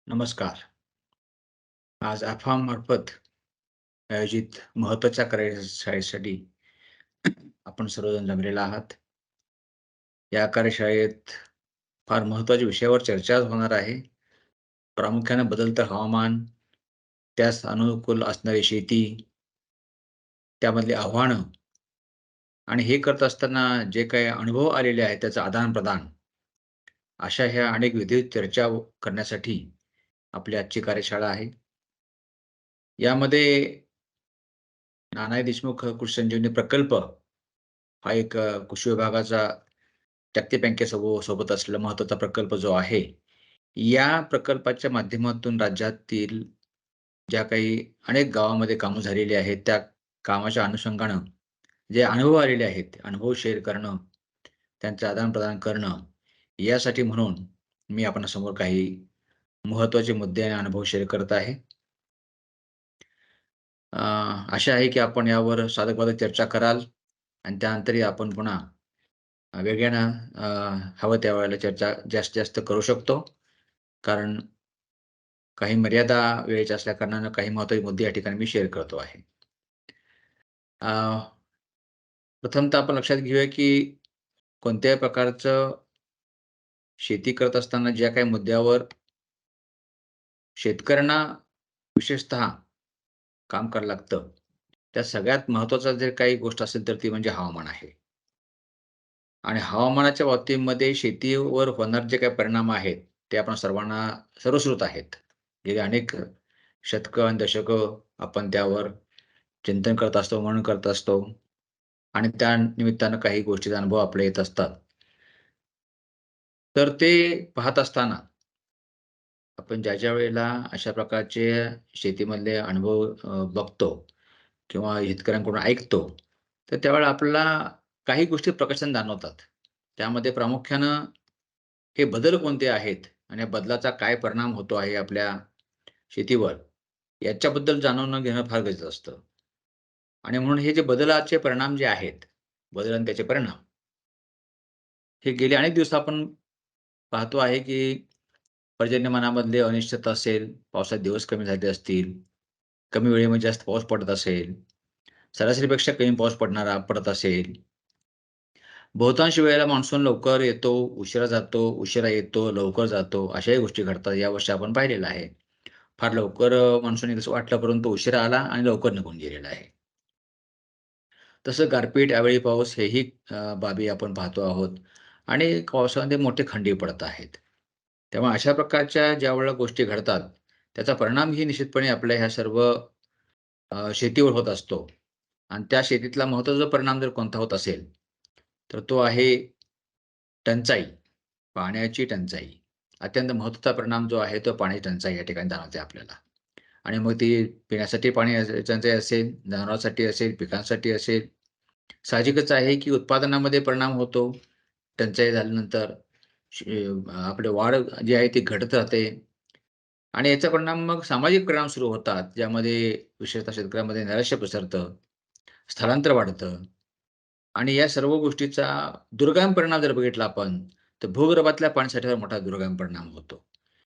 नमस्कार. आज अफाम मार्फत आयोजित महत्त्वाच्या कार्यशाळेसाठी आपण सर्वजण जमलेला आहात. या कार्यशाळेत फार महत्त्वाच्या विषयावर चर्चा होणार आहे. प्रामुख्याने बदलतं हवामान, त्यास अनुकूल असणारी शेती, त्यामधली आव्हानं आणि हे करत असताना जे काही अनुभव आलेले आहेत त्याचं आदान-प्रदान, अशा ह्या अनेक विविध चर्चा करण्यासाठी आपली आजची कार्यशाळा आहे. यामध्ये नानाजी देशमुख कृषी संजीवनी प्रकल्प हा एक कृषी विभागाचा जागतिक सोबत असलेला महत्त्वाचा प्रकल्प जो आहे, या प्रकल्पाच्या माध्यमातून राज्यातील ज्या काही अनेक गावामध्ये कामं झालेली आहेत, त्या कामाच्या अनुषंगानं जे अनुभव आलेले आहेत, अनुभव शेअर करणं, त्यांचं आदान-प्रदान करणं, यासाठी म्हणून मी आपणासमोर काही महत्त्वाचे मुद्दे आणि अनुभव शेअर करत आहे. अ, आशा आहे की आपण यावर साधक-बाधक चर्चा कराल आणि त्यानंतरही आपण पुन्हा वेगळ्यानं हवं त्यावेळेला चर्चा जास्तीत जास्त करू शकतो. कारण काही मर्यादा वेळेच्या असल्याकारणानं काही महत्त्वाचे मुद्दे या ठिकाणी मी शेअर करतो आहे. अ, प्रथमतः आपण लक्षात घेऊया की कोणत्याही प्रकारचं शेती करत असताना ज्या काही मुद्द्यावर शेतकऱ्यांना विशेषतः काम करावं लागतं, त्यात सगळ्यात महत्त्वाचा जर काही गोष्ट असेल तर ती म्हणजे हवामान आहे. आणि हवामानाच्या बाबतीमध्ये शेतीवर होणारे जे काही परिणाम आहेत, ते आपण सर्वांना सर्वश्रुत आहेत. गेली अनेक शतकं आणि दशकं आपण त्यावर चिंतन करत असतो, मनन करत असतो आणि त्या निमित्तानं काही गोष्टीचा अनुभव आपल्याला येत असतात. तर ते पाहत असताना आपण ज्या वेळेला अशा प्रकारचे शेतीमधले अनुभव बघतो किंवा शेतकऱ्यांकडून ऐकतो, तर त्यावेळेला आपल्याला काही गोष्टी प्रकर्षाने जाणवतात. त्यामध्ये प्रामुख्यानं हे बदल कोणते आहेत आणि या बदलाचा काय परिणाम होतो आहे आपल्या शेतीवर, याच्याबद्दल जाणून घेणं फार गरजेचं असतं. आणि म्हणून हे जे बदलाचे परिणाम जे आहेत, बदल आणि त्याचे परिणाम, हे गेले अनेक दिवस आपण पाहतो आहे, की पर्जन्यमानामधले अनिश्चितता असेल, पावसाचे दिवस कमी झाले असतील, कमी वेळेमध्ये जास्त पाऊस पडत असेल, सरासरीपेक्षा कमी पाऊस पडत असेल. बहुतांश वेळेला मान्सून लवकर येतो, उशिरा जातो, उशिरा येतो, लवकर जातो, अशाही गोष्टी घडतात. यावर्षी आपण पाहिलेलं आहे. फार लवकर मान्सून येईल असं वाटलं, परंतु उशिरा आला आणि लवकर निघून गेलेला आहे. तसं गारपीट, अवेळी पाऊस हेही बाबी आपण पाहतो आहोत आणि पावसामध्ये मोठे खंडी पडत आहेत. तेव्हा अशा प्रकारच्या ज्यावेळेला गोष्टी घडतात, त्याचा परिणामही निश्चितपणे आपल्या ह्या सर्व शेतीवर होत असतो आणि त्या शेतीतला महत्त्वाचा परिणाम जर कोणता होत असेल, तर तो आहे टंचाई, पाण्याची टंचाई. अत्यंत महत्त्वाचा परिणाम जो आहे, तो पाण्याची टंचाई या ठिकाणी जाणवते आपल्याला. आणि मग ती पिण्यासाठी पाणी टंचाई असेल, जनावरांसाठी असेल, पिकांसाठी असेल. साहजिकच आहे, की उत्पादनामध्ये परिणाम होतो. टंचाई झाल्यानंतर आपली वाढ जी आहे ती घटत राहते आणि याचा परिणाम मग सामाजिक परिणाम सुरू होतात, ज्यामध्ये विशेषतः शेतकऱ्यांमध्ये नैराश्य पसरतं, स्थलांतर वाढतं आणि या सर्व गोष्टीचा दुर्गम परिणाम जर बघितला आपण, तर भूगर्भातल्या पाणसाठ्यावर मोठा दुर्गम परिणाम होतो.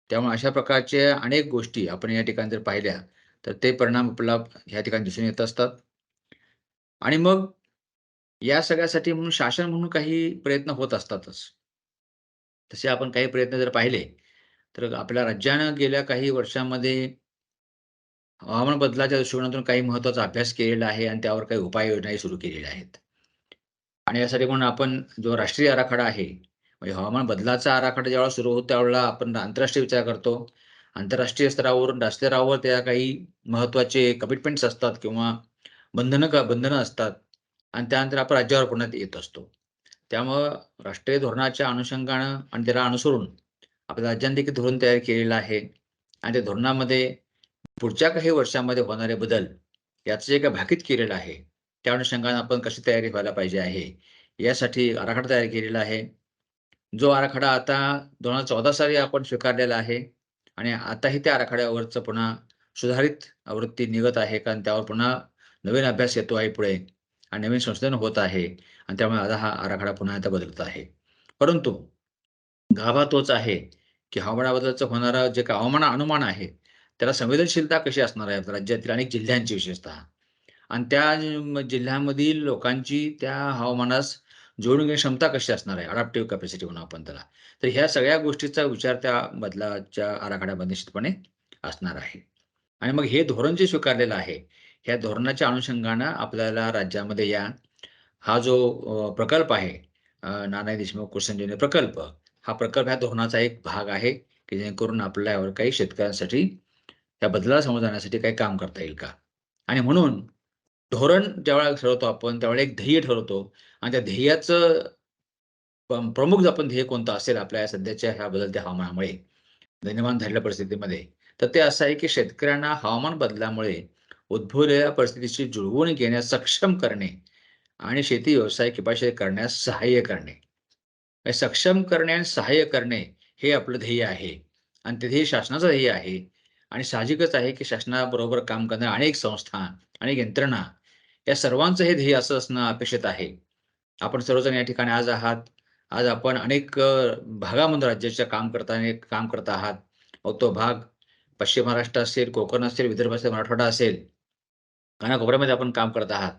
त्यामुळे अशा प्रकारच्या अनेक गोष्टी आपण या ठिकाणी जर पाहिल्या, तर ते परिणाम आपल्याला ह्या ठिकाणी दिसून येत असतात आणि मग या सगळ्यासाठी म्हणून शासन म्हणून काही प्रयत्न होत असतातच. तसे आपण काही प्रयत्न जर पाहिले, तर आपल्या राज्यानं गेल्या काही वर्षांमध्ये हवामान बदलाच्या दृष्टिकोनातून काही महत्त्वाचा अभ्यास केलेला आहे आणि त्यावर काही उपाययोजनाही सुरू केलेल्या आहेत. आणि यासाठी म्हणून आपण जो राष्ट्रीय आराखडा आहे, म्हणजे हवामान बदलाचा आराखडा ज्यावेळेला सुरू होतो, त्यावेळेला आपण आंतरराष्ट्रीय विचार करतो. आंतरराष्ट्रीय स्तरावरून राष्ट्रीय स्तरावर त्या काही महत्त्वाचे कमिटमेंट्स असतात किंवा बंधनं असतात आणि त्यानंतर आपण राज्यावर पुन्हा येत असतो. त्यामुळं राष्ट्रीय धोरणाच्या अनुषंगानं आणि त्याला अनुसरून आपल्या राज्याने देखील धोरण तयार केलेलं आहे आणि त्या धोरणामध्ये पुढच्या काही वर्षांमध्ये होणारे बदल याचं जे काही भाकीत केलेलं आहे, त्या अनुषंगाने आपण कशी तयारी व्हायला पाहिजे आहे, यासाठी आराखडा तयार केलेला आहे. जो आराखडा आता 2014 साली आपण स्वीकारलेला आहे आणि आताही त्या आराखड्यावरचं पुन्हा सुधारित आवृत्ती निघत आहे. कारण त्यावर पुन्हा नवीन अभ्यास येतो आहे पुढे आणि नवीन संशोधन होत आहे आणि त्यामुळे आता हा आराखडा पुन्हा आता बदलत आहे. परंतु गाभा तोच आहे, की हवामानाबद्दलचं होणारं जे काही हवामान अनुमान आहे, त्याला संवेदनशीलता कशी असणार आहे राज्यातील अनेक जिल्ह्यांची विशेषतः आणि त्या जिल्ह्यामधील लोकांची त्या हवामानास जुळवून घेण्याची क्षमता कशी असणार आहे, अडॅप्टिव्ह कॅपॅसिटी म्हणू आपण त्याला. तर ह्या सगळ्या गोष्टीचा विचार त्या बदलाच्या आराखड्यामध्ये निश्चितपणे असणार आहे. आणि मग हे धोरण जे स्वीकारलेलं आहे, ह्या धोरणाच्या अनुषंगानं आपल्याला राज्यामध्ये हा जो प्रकल्प आहे, नानाजी देशमुख कृषी प्रकल्प, हा प्रकल्प ह्या धोरणाचा एक भाग आहे, की जेणेकरून आपल्याला यावर काही शेतकऱ्यांसाठी त्या बदलाला सामोरं जाण्यासाठी काही काम करता येईल का? आणि म्हणून धोरण ज्यावेळेला ठरवतो आपण, त्यावेळेला एक ध्येय ठरवतो आणि त्या ध्येयाचं प्रमुख आपण ध्येय कोणतं असेल आपल्या सध्याच्या ह्या बदलत्या हवामानामुळे, निर्माण झालेल्या परिस्थितीमध्ये, तर ते असं आहे की शेतकऱ्यांना हवामान बदलामुळे उद्भवलेल्या परिस्थितीशी जुळवून घेण्यास सक्षम करणे आणि शेती व्यवसाय किफायतशीर करण्यास सहाय्य करणे. म्हणजे सक्षम करणे आणि सहाय्य करणे हे आपलं ध्येय आहे आणि ते ध्येय शासनाचं ध्येय आहे आणि साहजिकच आहे की शासनाबरोबर काम करणाऱ्या अनेक संस्था, अनेक यंत्रणा या सर्वांचं हे ध्येय असं असणं अपेक्षित आहे. आपण सर्वजण या ठिकाणी आज आहात. आज आपण अनेक भागामध्ये राज्याच्या काम करत आहात. मग तो भाग पश्चिम महाराष्ट्र असेल, कोकण असेल, विदर्भ असेल, मराठवाडा असेल, कानाकोपऱ्यामध्ये आपण काम करत आहात.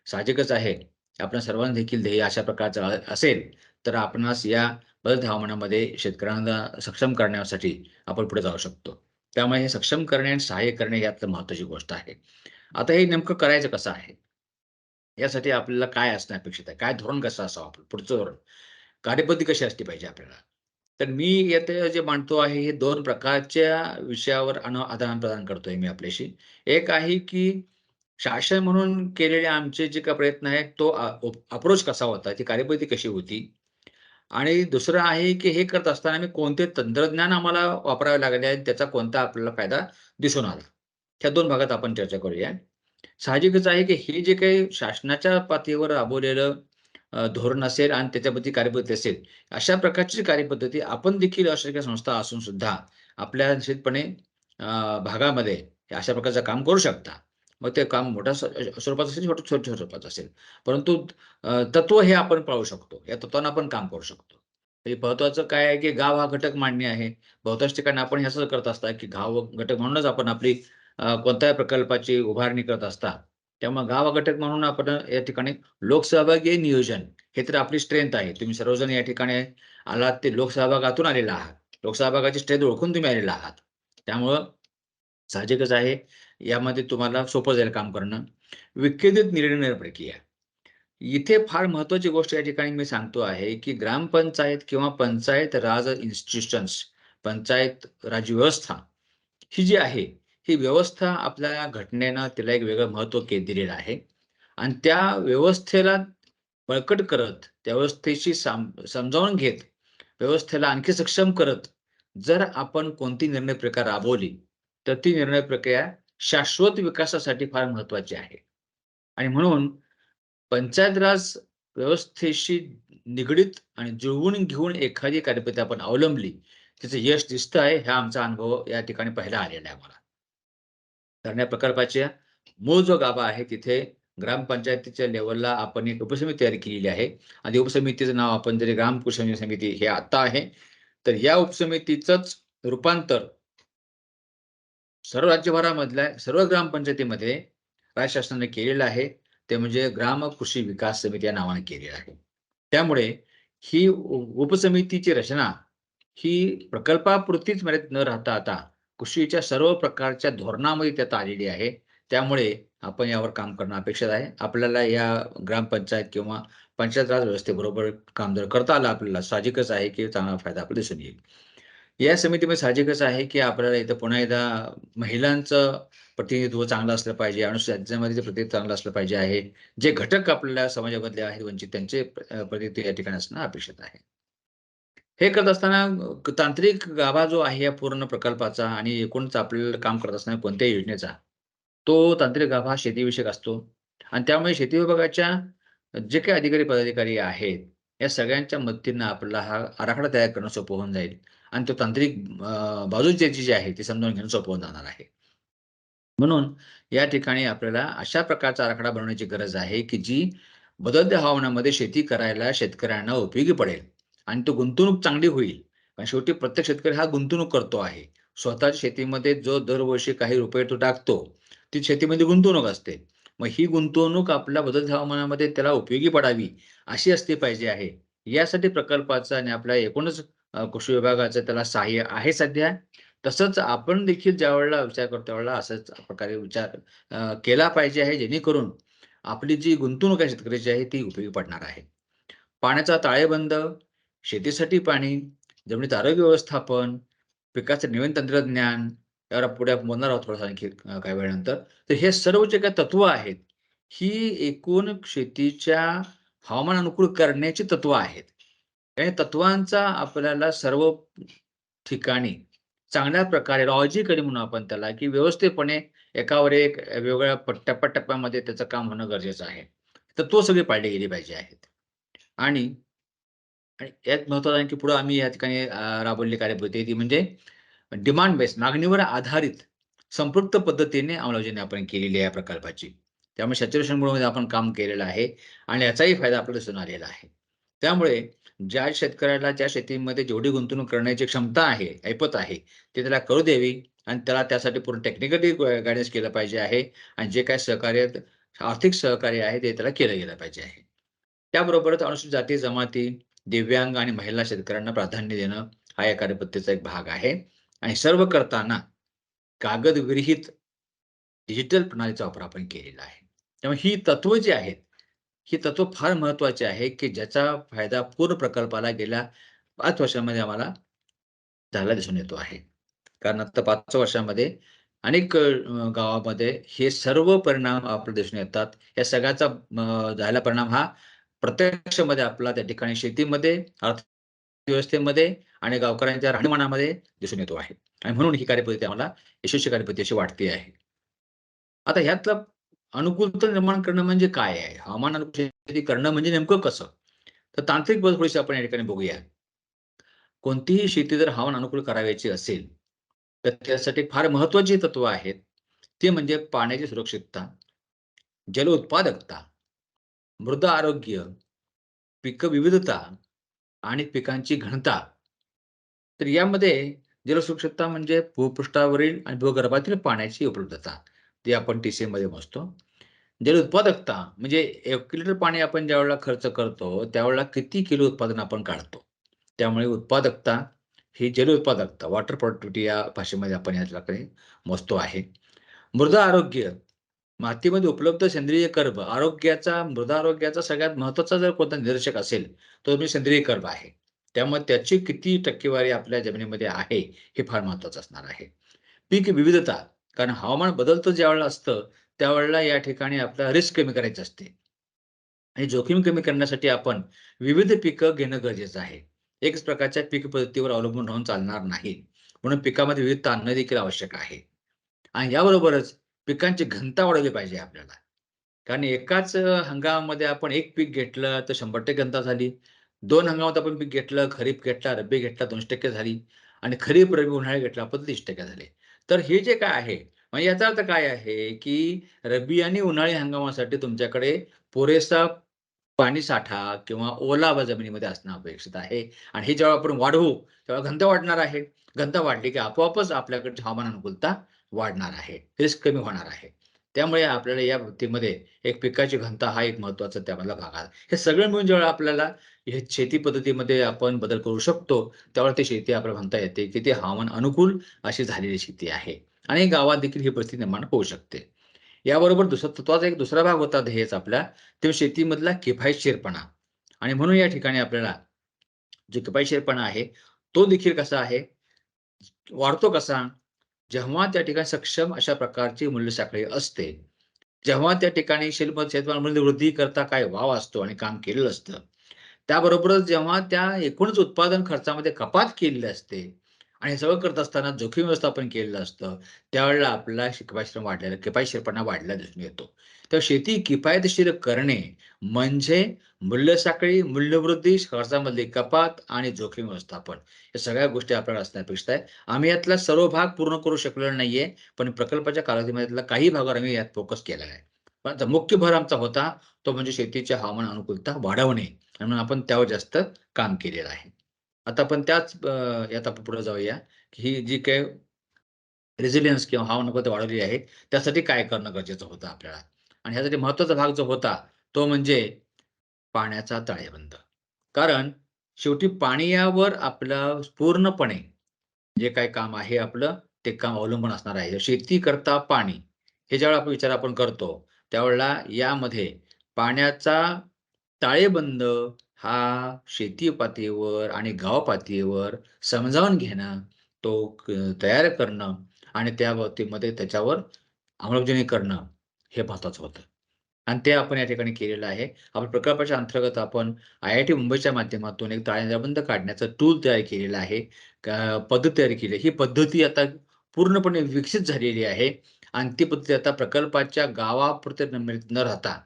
साहजिकच आहे, आपल्या सर्वांना देखील ध्येय अशा प्रकारचं असेल, तर आपणास या बदलत्या हवामानामध्ये शेतकऱ्यांना सक्षम करण्यासाठी आपण पुढे जाऊ शकतो. त्यामुळे हे सक्षम करणे आणि सहाय्य करणे यातलं महत्त्वाची गोष्ट आहे. आता हे नेमकं करायचं कसं आहे? यासाठी आपल्याला काय असणं अपेक्षित आहे? काय धोरण कसं असावं आपलं पुढचं धोरण? कार्यपद्धती कशी असली पाहिजे आपल्याला? तर मी यात जे मांडतो आहे, हे 2 प्रकारच्या विषयावर आदान-प्रदान करतोय मी आपल्याशी. एक आहे की शासन म्हणून केलेले आमचे जे काही प्रयत्न आहेत, तो अप्रोच कसा होता? ती कार्यपद्धती कशी होती? आणि दुसरं आहे की हे करत असताना आम्ही कोणते तंत्रज्ञान आम्हाला वापरावे लागले आणि त्याचा कोणता आपल्याला फायदा दिसून आला? ह्या 2 भागात आपण चर्चा करूया. साहजिकच आहे की हे जे काही शासनाच्या पातळीवर राबवलेलं धोरण असेल आणि त्याच्यामध्ये कार्यपद्धती असेल, अशा प्रकारची कार्यपद्धती आपण देखील अशा काही संस्था असून सुद्धा आपल्या निश्चितपणे भागामध्ये हे अशा प्रकारचं काम करू शकता. मग ते काम मोठ्या स्वरूपात असेल, छोट्या स्वरूपात असेल. परंतु तत्त्व हे आपण पाळू शकतो. या तत्त्वानं आपण काम करू शकतो. म्हणजे महत्त्वाचं काय आहे, की गाव हा घटक मांडणे आहे. बहुतांश ठिकाणी आपण हे असं करत असता, की गाव घटक म्हणूनच आपण आपली कोणत्याही प्रकल्पाची उभारणी करत असता. त्यामुळे गाव घटक म्हणून आपण या ठिकाणी लोकसहभागी नियोजन हे तर आपली स्ट्रेंथ आहे. तुम्ही सर्वजण या ठिकाणी आलात ते लोकसहभागातून आलेला आहात. लोकसहभागाची स्ट्रेंथ ओळखून तुम्ही आलेला आहात. त्यामुळं साहजिकच आहे, यामध्ये तुम्हाला सोपं जाईल काम करणं. विकेंद्रित निर्णय प्रक्रिया. इथे फार महत्त्वाची गोष्ट या ठिकाणी मी सांगतो आहे, की ग्रामपंचायत किंवा पंचायत राज इन्स्टिट्यूशन्स, पंचायत राज व्यवस्था ही जी आहे, ही व्यवस्था आपल्या घटनेनं तिला एक वेगळं महत्त्व दिलेलं आहे आणि त्या व्यवस्थेला बळकट करत, त्या व्यवस्थेशी समजावून घेत, व्यवस्थेला आणखी सक्षम करत, जर आपण कोणती निर्णय प्रक्रिया राबवली, तर ती निर्णय प्रक्रिया शाश्वत विकासासाठी फार महत्त्वाची आहे आणि म्हणून पंचायत राज व्यवस्थेशी निगडीत आणि जुळवून घेऊन एखादी कार्यपद्धती आपण अवलंबली, त्याचं यश दिसतं आहे, हा आमचा अनुभव या ठिकाणी पाहायला आलेला आहे मला. तर या प्रकल्पाच्या मूळ जो गाभा आहे, तिथे ग्रामपंचायतीच्या लेव्हलला आपण एक उपसमिती तयार केलेली आहे आणि उपसमितीचं नाव आपण जरी ग्राम कृषी समिती हे आता आहे. तर या उपसमितीचंच रूपांतर सर्व राज्यभरामधल्या सर्व ग्रामपंचायतीमध्ये राज्य शासनाने केलेलं आहे. ते म्हणजे ग्राम कृषी विकास समिती या नावाने केलेलं आहे. त्यामुळे ही उपसमितीची रचना ही प्रकल्पापुरतीच मर्यादित न राहता आता कृषीच्या सर्व प्रकारच्या धोरणामध्ये त्यात आलेली आहे. त्यामुळे आपण यावर काम करणं अपेक्षित आहे. आपल्याला या ग्रामपंचायत किंवा पंचायत राज व्यवस्थेबरोबर काम जर करता आलं आपल्याला, साहजिकच आहे की चांगला फायदा आपल्याला दिसून येईल. या समितीमध्ये साहजिकच आहे, की आपल्याला इथं पुन्हा एकदा महिलांचं प्रतिनिधित्व चांगलं असलं पाहिजे, अनुसूचित जातीमध्ये प्रतिनिधित्व चांगलं असलं पाहिजे आहे. जे घटक आपल्या समाजामधले आहेत वंचित त्यांचे प्रतिनिधित्व या ठिकाणी असणं अपेक्षित आहे. हे करत असताना तांत्रिक गाभा जो आहे या पूर्ण प्रकल्पाचा आणि एकूणच आपल्याला काम करत असताना कोणत्याही योजनेचा, तो तांत्रिक गाभा शेतीविषयक असतो आणि त्यामुळे शेती विभागाच्या जे काही अधिकारी-पदाधिकारी आहेत, या सगळ्यांच्या मदतीनं आपल्याला हा आराखडा तयार करणं सोपं होऊन जाईल आणि तो तांत्रिक बाजू ज्याची जी आहे ती समजावून घेणं सोपं होऊन जाणार आहे. म्हणून या ठिकाणी आपल्याला अशा प्रकारचा आराखडा बनवण्याची गरज आहे, की जी बदलत्या हवामानामध्ये शेती करायला शेतकऱ्यांना उपयोगी पडेल आणि तो गुंतवणूक चांगली होईल. कारण शेवटी प्रत्येक शेतकरी हा गुंतवणूक करतो आहे. स्वतःच्या शेतीमध्ये जो दरवर्षी काही रुपये तो टाकतो, ती शेतीमध्ये गुंतवणूक असते. मग ही गुंतवणूक आपल्या बदलत्या हवामानामध्ये त्याला उपयोगी पडावी, अशी असली पाहिजे आहे. यासाठी प्रकल्पाचं आणि आपल्या एकूणच कृषी विभागाचं त्याला सहाय्य आहे सध्या. तसंच आपण देखील ज्यावेळेला विचार करतो त्यावेळेला अशाच प्रकारे विचार केला पाहिजे आहे, जेणेकरून आपली जी गुंतवणूक आहे शेतकऱ्याची आहे, ती उपयोगी पडणार आहे. पाण्याचा ताळेबंद, शेतीसाठी पाणी, जमिनीचं आरोग्य व्यवस्थापन, पिकाचं नवीन तंत्रज्ञान, यावर पुढे आपण बोलणार आहोत थोडंसं आणखी काही वेळानंतर. तर हे सर्व जे काही तत्व आहेत, ही एकूण शेतीच्या हवामान अनुकूल करण्याची तत्व आहेत. या तत्वांचा आपल्याला सर्व ठिकाणी चांगल्या प्रकारे लॉजिकली म्हणू आपण त्याला, की व्यवस्थितपणे एकावर एक वेगवेगळ्या टप्प्या-टप्प्यामध्ये त्याचं काम होणं गरजेचं आहे. तत्व सगळी पाळली गेली पाहिजे आहेत. आणि आणि यात महत्त्वाचं आहे, की पुढे आम्ही या ठिकाणी राबवलेली कार्यपद्धती ती म्हणजे डिमांड बेस मागणीवर आधारित संपृक्त पद्धतीने अंमलबजावणी आपण केलेली आहे या प्रकल्पाची. त्यामुळे सॅच्युरेशन मोडमध्ये आपण काम केलेलं आहे आणि याचाही फायदा आपल्याला दिसून आलेला आहे. त्यामुळे ज्या शेतकऱ्याला ज्या शेतीमध्ये जेवढी गुंतवणूक करण्याची क्षमता आहे, ऐपत आहे, ते त्याला करू द्यावी आणि त्याला त्यासाठी पूर्ण टेक्निकली गाईडन्स केलं पाहिजे आहे आणि जे काही सहकार्य आर्थिक सहकार्य आहे, ते त्याला केलं गेलं पाहिजे आहे. त्याबरोबरच अनुसूचित जाती, जमाती, दिव्यांग आणि महिला शेतकऱ्यांना प्राधान्य देणं हा या कार्यपद्धतीचा एक भाग आहे आणि सर्व करताना कागदविरहित डिजिटल प्रणालीचा वापर आपण केलेला आहे. त्यामुळे ही तत्व जी आहेत, ही तत्व फार महत्त्वाची आहे, की ज्याचा फायदा पूर्ण प्रकल्पाला गेल्या 5 वर्षांमध्ये आम्हाला झालेला दिसून येतो आहे. कारण आता 5 वर्षांमध्ये अनेक गावामध्ये हे सर्व परिणाम आपल्याला दिसून येतात. या सगळ्याचा झालेला परिणाम हा प्रत्यक्षामध्ये आपला त्या ठिकाणी शेतीमध्ये, अर्थव्यवस्थेमध्ये आणि गावकऱ्यांच्या राहणीमानामध्ये दिसून येतो आहे. आणि म्हणून ही कार्यपद्धती आम्हाला यशस्वी कार्यपद्धती अशी वाटते आहे. आता ह्यातलं अनुकूलता निर्माण करणं म्हणजे काय आहे? हवामान अनुकूल शेती करणं म्हणजे नेमकं कसं? तर तांत्रिक बाजू थोडीशी आपण या ठिकाणी बघूया. कोणतीही शेती जर हवामान अनुकूल करावयाची असेल, तर त्यासाठी फार महत्त्वाची तत्व आहेत. ते म्हणजे पाण्याची सुरक्षितता, जलउत्पादकता, मृदा आरोग्य, पीक विविधता आणि पिकांची घनता. तर यामध्ये जलसुरक्षितता म्हणजे भूपृष्ठावरील आणि भूगर्भातील पाण्याची उपलब्धता. ती आपण टीसीमध्ये मोजतो. जलउत्पादकता म्हणजे 1 लिटर पाणी आपण ज्यावेळेला खर्च करतो, त्यावेळेला किती किलो उत्पादन आपण काढतो. त्यामुळे उत्पादकता ही जलउत्पादकता वॉटर प्रॉडक्टिव्हिटी या भाषेमध्ये आपण याच्याकडे मोजतो आहे. मृदा आरोग्य मातीमध्ये उपलब्ध सेंद्रिय कर्ब मृदा आरोग्याचा सगळ्यात महत्त्वाचा जर कोणता निदर्शक असेल, तो म्हणजे सेंद्रिय कर्ब आहे. त्यामुळे त्याची किती टक्केवारी आपल्या जमिनीमध्ये आहे, हे फार महत्त्वाचं असणार आहे. पीक विविधता, कारण हवामान बदलतं ज्यावेळेला असतं, त्यावेळेला या ठिकाणी आपल्याला रिस्क कमी करायची असते आणि जोखीम कमी करण्यासाठी आपण विविध पिकं घेणं गरजेचं आहे. एकच प्रकारच्या पीक पद्धतीवर अवलंबून राहून चालणार नाही. म्हणून पिकामध्ये विविधता आणणं देखील आवश्यक आहे. आणि याबरोबरच पिकांची घनता वाढवली पाहिजे आपल्याला. कारण एकाच हंगामामध्ये आपण एक पीक घेतलं तर 100% घनता झाली. 2 हंगामात आपण पीक घेतलं, खरीप घेतला, रब्बी घेतला 200% झाली आणि खरीप, रब्बी, उन्हाळी घेतला आपण 30% झाले. तर हे जे काय आहे, म्हणजे याचा अर्थ काय आहे, की रब्बी आणि उन्हाळी हंगामासाठी तुमच्याकडे पुरेसा पाणीसाठा किंवा ओलावा जमिनीमध्ये असणं अपेक्षित आहे आणि हे जेव्हा आपण वाढवू, तेव्हा घनता वाढणार आहे. घनता वाढली की आपोआपच आपल्याकडची हवामान अनुकूलता वाढणार आहे. रिस्क कमी होणार आहे. त्यामुळे आपल्याला या बाबतीमध्ये एक पिकाची घनता हा एक महत्त्वाचा त्यामधला भाग आहे. हे सगळं मिळून जेव्हा आपल्याला हे शेती पद्धतीमध्ये आपण बदल करू शकतो, त्यावेळेला ती शेती आपल्याला म्हणता येते, की ती हवामान अनुकूल अशी झालेली शेती आहे आणि गावात देखील ही परिस्थिती निर्माण होऊ शकते. याबरोबर तत्त्वाचा एक दुसरा भाग होता ध्येयच आपला, तो शेतीमधला किफायतशीरपणा आणि म्हणून या ठिकाणी आपल्याला जो किफायतशीरपणा आहे, तो देखील कसा आहे, वाढतो कसा? जेव्हा त्या ठिकाणी सक्षम अशा प्रकारची मूल्य साखळी असते. जेव्हा त्या ठिकाणी शेतमालामध्ये वृद्धी करता काय वाव असतो आणि काम केलेलं असतं. त्याबरोबरच जेव्हा त्या एकूणच उत्पादन खर्चामध्ये कपात केलेली असते आणि हे सगळं करत असताना जोखीम व्यवस्थापन केलेलं असतं, त्यावेळेला आपल्याला किफायतशीरपणा वाढलेला दिसून येतो. तर शेती किफायतशीर करणे म्हणजे मूल्यसाखळी, मूल्यवृद्धी, खर्चामधली कपात आणि जोखीम व्यवस्थापन. या सगळ्या गोष्टी आपल्याला असणं अपेक्षित आहे. आम्ही यातला सर्व भाग पूर्ण करू शकलेलो नाहीये, पण प्रकल्पाच्या कालावधीमधला काही भागावर आम्ही यात फोकस केलेला आहे. पण आता मुख्य भर आमचा होता, तो म्हणजे शेतीच्या हवामान अनुकूलता वाढवणे आणि म्हणून आपण त्यावर जास्त काम केलेलं आहे. आता आपण त्याच यात आपण पुढे जाऊया, की ही जी काही रेझिलियन्स किंवा हवामानबद्दल वाढवली आहे, त्यासाठी काय करणं गरजेचं होतं आपल्याला. आणि ह्यासाठी महत्त्वाचा भाग जो होता, तो म्हणजे पाण्याचा ताळेबंद. कारण शेवटी पाण्यावर आपलं पूर्णपणे जे काही काम आहे आपलं, ते काम अवलंबून असणार आहे. शेती करता पाणी, हे ज्यावेळेला आपण विचार करतो, त्यावेळेला यामध्ये पाण्याचा ताळेबंद हा शेती पातळीवर आणि गाव पातळीवर समजावून घेणं, तो तयार करणं आणि त्या बाबतीमध्ये त्याच्यावर अंमलबजावणी करणं, हे महत्त्वाचं होतं. आणि ते आपण या ठिकाणी केलेलं आहे. आपण प्रकल्पाच्या अंतर्गत आपण IIT मुंबईच्या माध्यमातून एक ताळेबंद काढण्याचं टूल तयार केलेलं आहे. पद्धत तयार केली आहे. ही पद्धती आता पूर्णपणे विकसित झालेली आहे आणि ती पद्धती आता प्रकल्पाच्या गावापुरते मर्यादित न राहता,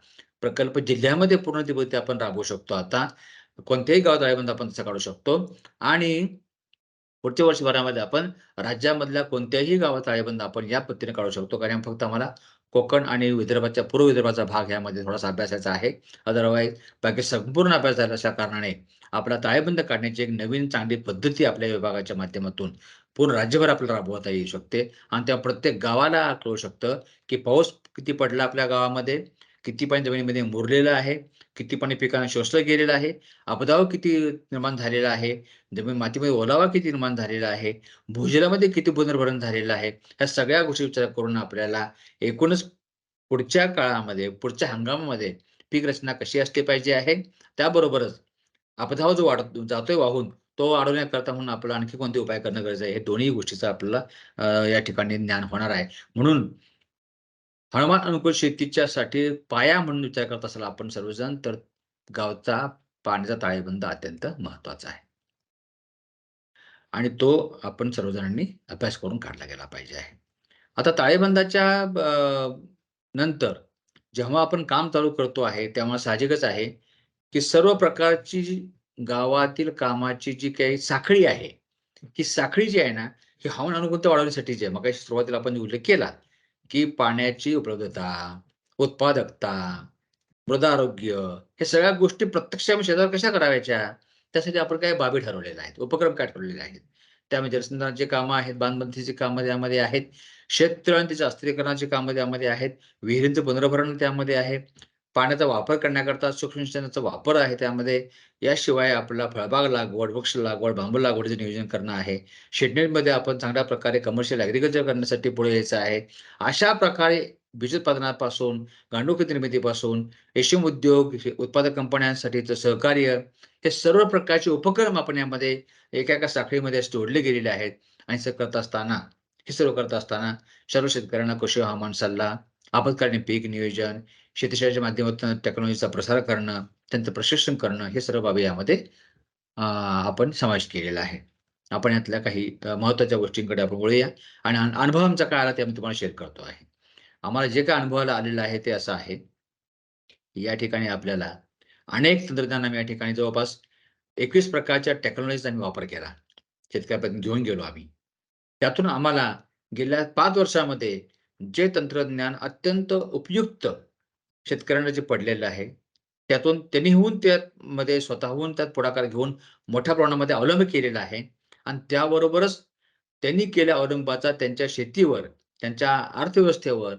प्रकल्प जिल्ह्यामध्ये पूर्ण ती पद्धती आपण राबवू शकतो आता. कोणत्याही गावात ताळेबंद आपण तसा काढू शकतो आणि पुढच्या वर्षभरामध्ये आपण राज्यामधल्या कोणत्याही गावात ताळेबंद आपण या पद्धतीने काढू शकतो. कारण फक्त आम्हाला कोकण आणि विदर्भाच्या पूर्व विदर्भाचा भाग यामध्ये थोडासा अभ्यासायचा आहे. अदरवाईज बाकी संपूर्ण अभ्यास झाला अशा कारणाने आपला ताळेबंद काढण्याची एक नवीन चांगली पद्धती आपल्या विभागाच्या माध्यमातून पूर्ण राज्यभर आपल्याला राबवता येऊ शकते आणि त्या प्रत्येक गावाला कळू शकतं, की पाऊस किती पडला आपल्या गावामध्ये, किती पाणी जमिनीमध्ये मुरलेलं आहे, किती पाणी पिकांना शोषलं गेलेलं आहे, अपदाव किती निर्माण झालेला आहे, जमीन मातीमध्ये ओलावा किती निर्माण झालेला आहे, भूजलामध्ये किती पुनर्भरण झालेलं आहे. ह्या सगळ्या गोष्टी विचार करून आपल्याला एकूणच पुढच्या काळामध्ये, पुढच्या हंगामामध्ये पीक रचना कशी असली पाहिजे आहे. त्याबरोबरच अपधाव जो वाढत जातोय वाहून, तो अडवण्याकरता म्हणून आपल्याला आणखी कोणते उपाय करणं गरजेचं आहे. हे दोन्ही गोष्टीचं आपल्याला या ठिकाणी ज्ञान होणार आहे. म्हणून हवामान अनुकूल शेतीच्यासाठी पाया म्हणून विचार करत असाल आपण सर्वजण, तर गावचा पाण्याचा ताळेबंद अत्यंत महत्त्वाचा आहे. आणि तो आपण सर्वजणांनी अभ्यास करून काढला गेला पाहिजे आहे. आता ताळेबंदाच्या नंतर जेव्हा आपण काम चालू करतो आहे, तेव्हा साहजिकच आहे, की सर्व प्रकारची गावातील कामाची जी काही साखळी आहे, ही साखळी जी आहे ना, ही हवामान अनुकूलता वाढवण्यासाठीची आहे. मगाशी सुरुवातीला आपण उल्लेख केला, की पाण्याची उपलब्धता, उत्पादकता, मृदा आरोग्य, हे सगळ्या गोष्टी प्रत्यक्ष आम्ही शेतावर कशा करावयाच्या? त्यासाठी आपण काही बाबी ठरवलेल्या आहेत. उपक्रम काय ठरवलेले आहेत. त्यामध्ये जलसंधारणाची कामं आहेत, बांधबंदीची कामं त्यामध्ये आहेत, शेततळ आणि त्याच्या अस्थिरीकरणाची कामं त्यामध्ये आहेत, विहिरींचं पुनर्भरण त्यामध्ये आहे, पाण्याचा वापर करण्याकरता सूक्ष्म सिंचनाचा वापर आहे त्यामध्ये. याशिवाय आपल्याला फळबाग लागवड, वृक्ष लागवड, बांबू लागवडीचं नियोजन करणं आहे. शेतीमध्ये आपण चांगल्या प्रकारे कमर्शियल ॲग्रीकल्चर करण्यासाठी पुढे यायचं आहे. अशा प्रकारे बीज उत्पादनापासून, गांडूळ निर्मितीपासून, रेशीम उद्योग, हे उत्पादक कंपन्यांसाठीचं सहकार्य, हे सर्व प्रकारचे उपक्रम आपण यामध्ये एका साखळीमध्ये जोडले गेलेले आहेत आणि हे सर्व करत असताना सर्व शेतकऱ्यांना कृषी हवामान सल्ला, आपत्कालीन पीक नियोजन, शेतीशास्त्राच्या माध्यमातून टेक्नॉलॉजीचा प्रसार करणं, त्यांचं प्रशिक्षण करणं, हे सर्व बाबी यामध्ये आपण समावेश केलेला आहे. आपण यातल्या काही महत्त्वाच्या गोष्टींकडे आपण वळूया आणि अनुभव आमचा काय आला ते आम्ही तुम्हाला शेअर करतो आहे. आम्हाला जे काही अनुभवाला आलेलं आहे ते असं आहे, की या ठिकाणी आपल्याला अनेक तंत्रज्ञान आम्ही या ठिकाणी जवळपास 21 प्रकारच्या टेक्नॉलॉजीचा आम्ही वापर केला. शेतकऱ्यापर्यंत घेऊन गेलो आम्ही. त्यातून आम्हाला गेल्या 5 वर्षामध्ये जे तंत्रज्ञान अत्यंत उपयुक्त शेतकऱ्यांना जे पडलेलं आहे, त्यातून त्यांनीहून त्यामध्ये स्वतःहून त्यात पुढाकार घेऊन मोठ्या प्रमाणामध्ये अवलंब केलेला आहे आणि त्याबरोबरच त्यांनी केलेल्या अवलंबाचा त्यांच्या शेतीवर, त्यांच्या अर्थव्यवस्थेवर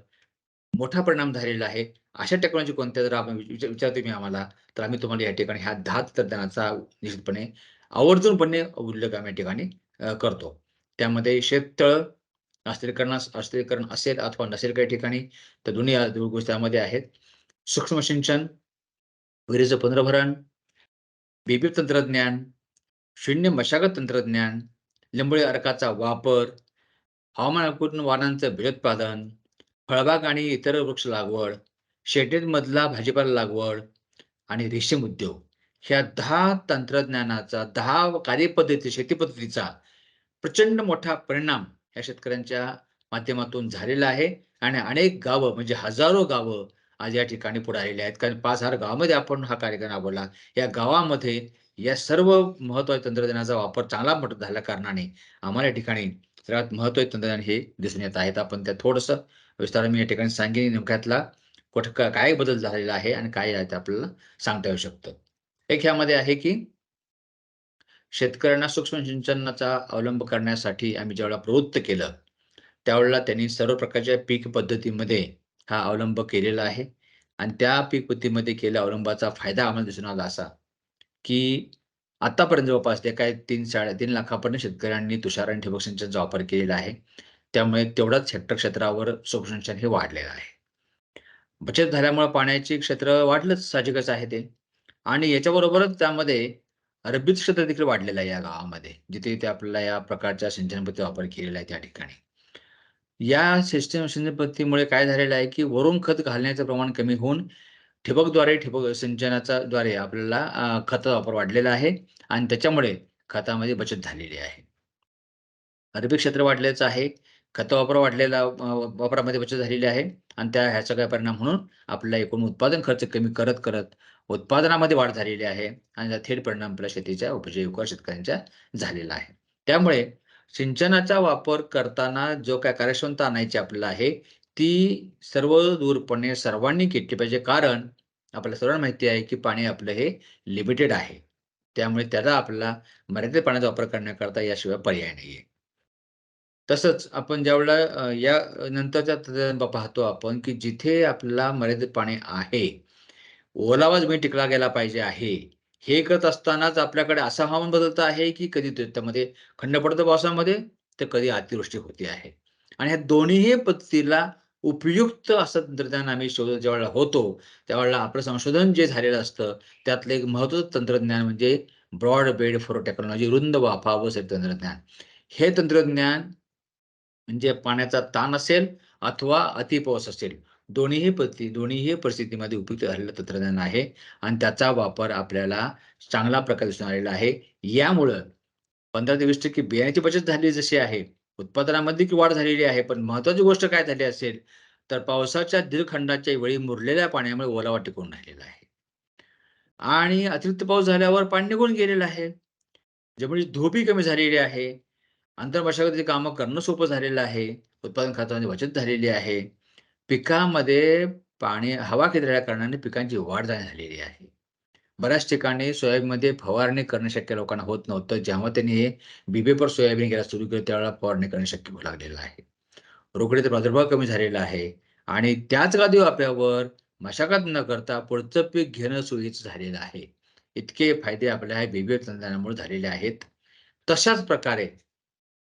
मोठा परिणाम झालेला आहे. अशा टेक्नॉलॉजी कोणत्या जर आपण विचारला तुम्ही आम्हाला, तर आम्ही तुम्हाला या ठिकाणी ह्या 10 तंत्रज्ञानाचा निश्चितपणे आवर्जूनपणे उल्लेख आम्ही या ठिकाणी करतो. त्यामध्ये शेततळ अस्थिरीकरण असेल अथवा नसेल काही ठिकाणी, तर दोन्ही गोष्टी त्यामध्ये आहेत. सूक्ष्म सिंचन, विहिरीचं पुनर्भरण, बीबीएफ तंत्रज्ञान, शून्य मशागत तंत्रज्ञान, लिंबोळी अर्काचा वापर, हवामान अनुकूल वाहनांचं बिजोत्पादन, फळबाग आणि इतर वृक्ष लागवड, शेतीमधला भाजीपाला लागवड आणि रेशीम उद्योग. ह्या 10 तंत्रज्ञानाचा, 10 कार्यपद्धती, शेती पद्धतीचा प्रचंड मोठा परिणाम या शेतकऱ्यांच्या माध्यमातून झालेला आहे आणि अनेक गावं म्हणजे हजारो गावं आज या ठिकाणी पुढे आलेली आहेत. कारण 5,000 गावामध्ये आपण हा कार्यक्रम राबवला. या गावामध्ये या सर्व महत्त्वाच्या तंत्रज्ञानाचा वापर चांगला झाल्या कारणाने आम्हाला या ठिकाणी सर्वात महत्त्वाचे तंत्रज्ञान हे दिसून येत आहेत. आपण त्यात थोडंसं विस्ताराने मी या ठिकाणी सांगेन नेमक्यातला कुठं काय बदल झालेला आहे आणि काय आहे ते आपल्याला सांगता येऊ शकतं. एक ह्यामध्ये आहे की शेतकऱ्यांना सूक्ष्म सिंचनाचा अवलंब करण्यासाठी आम्ही ज्यावेळेला प्रवृत्त केलं, त्यावेळेला त्यांनी सर्व प्रकारच्या पीक पद्धतीमध्ये हा अवलंब केलेला आहे आणि त्या पीक पद्धतीमध्ये केलेल्या अवलंबाचा फायदा आम्हाला दिसून आला असा, की आतापर्यंत जवळपास ते काय 3-3.5 लाखापर्यंत शेतकऱ्यांनी तुषार आणि ठिबक सिंचनचा वापर केलेला आहे. त्यामुळे तेवढाच हेक्टर क्षेत्रावर सूक्ष्म सिंचन हे वाढलेलं आहे. बचत झाल्यामुळे पाण्याचे क्षेत्र वाढलंच साहजिकच आहे ते. आणि याच्याबरोबरच त्यामध्ये रब्बीचं क्षेत्र देखील वाढलेलं आहे या गावामध्ये. जिथे-जिथे आपल्याला या प्रकारच्या सिंचन पद्धतीचा वापर केलेला आहे त्या ठिकाणी. या सिंचन पद्धतीमुळे काय झालेलं आहे, की वरून खत घालण्याचं प्रमाण कमी होऊन ठिबक सिंचनाचा द्वारे आपल्याला खताचा वापर वाढलेला आहे आणि त्याच्यामुळे खतामध्ये बचत झालेली आहे. रब्बी क्षेत्र वाढल्याचं आहे. खत वापर वाढलेला वापरामध्ये बचत झालेली आहे आणि ह्या सगळ्या परिणाम म्हणून आपल्याला एकूण उत्पादन खर्च कमी करत उत्पादनामध्ये वाढ झालेली आहे आणि त्याचा थेट परिणाम आपल्या शेतीच्या उपजीविकेवर शेतकऱ्यांच्या झालेला आहे. त्यामुळे सिंचनाचा वापर करताना जो काही कार्यक्षमता आणायची आपल्याला आहे, ती सर्वदूरपणे सर्वांनी केली पाहिजे. कारण आपल्याला सर्वांना माहिती आहे, की पाणी आपलं हे लिमिटेड आहे. त्यामुळे त्याचा आपल्याला मर्यादित पाण्याचा वापर करण्याकरता याशिवाय पर्याय नाहीये. तसंच आपण ज्यावेळेला या नंतरच्या पाहतो आपण, की जिथे आपल्याला मर्यादित पाणी आहे, ओलावा जमीन टिकला गेला पाहिजे आहे. हे करत असतानाच आपल्याकडे असं हवामान बदलतं आहे, की कधी त्यामध्ये खंड पडतो पावसामध्ये, तर कधी अतिवृष्टी होते आहे. आणि ह्या दोन्हीही पद्धतीला उपयुक्त असं तंत्रज्ञान आम्ही शोधत ज्यावेळेला होतो, त्यावेळेला आपलं संशोधन जे झालेलं असतं, त्यातलं एक महत्त्वाचं तंत्रज्ञान म्हणजे ब्रॉड बेड फॉर टेक्नॉलॉजी, रुंद वाफावरचं तंत्रज्ञान. हे तंत्रज्ञान म्हणजे पाण्याचा ताण असेल अथवा अतिपाऊस असेल, दोन्हीही परिस्थितीमध्ये उपयुक्त झालेलं तंत्रज्ञान आहे आणि त्याचा वापर आपल्याला चांगल्या प्रकारे दिसून आलेला आहे. यामुळं 15% ते 20% बियाण्याची बचत झाली जशी आहे, उत्पादनामध्ये देखील वाढ झालेली आहे. पण महत्त्वाची गोष्ट काय झाली असेल, तर पावसाच्या दीर्घखंडाच्या वेळी मुरलेल्या पाण्यामुळे ओलावा टिकून राहिलेला आहे आणि अतिरिक्त पाऊस झाल्यावर पाणी निघून गेलेलं आहे. जमिनीची धूपही कमी झालेली आहे. आंतरमशागतीची कामं करणं सोपं झालेलं आहे. उत्पादन खतामध्ये बचत झालेली आहे. पिकामध्ये हवा केलेल्या कारणाने पिकांची वाढ झालेली आहे. बऱ्याच ठिकाणी सोयाबीनमध्ये फवारणी करणं शक्य लोकांना होत नव्हतं. जेव्हा त्यांनी हे बी-पेपर सोयाबीन घ्यायला सुरू केलं, त्यावेळेला फवारणी करणं शक्य होऊ लागलेलं आहे. रोकडीचा प्रादुर्भाव कमी झालेला आहे आणि त्याच गादी वाफ्यावर मशागत न करता पुढचं पीक घेणं सोयीचं झालेलं आहे. इतके फायदे आपल्या ह्या वेगवेगळ्या तंत्रज्ञानामुळे झालेले आहेत. तशाच प्रकारे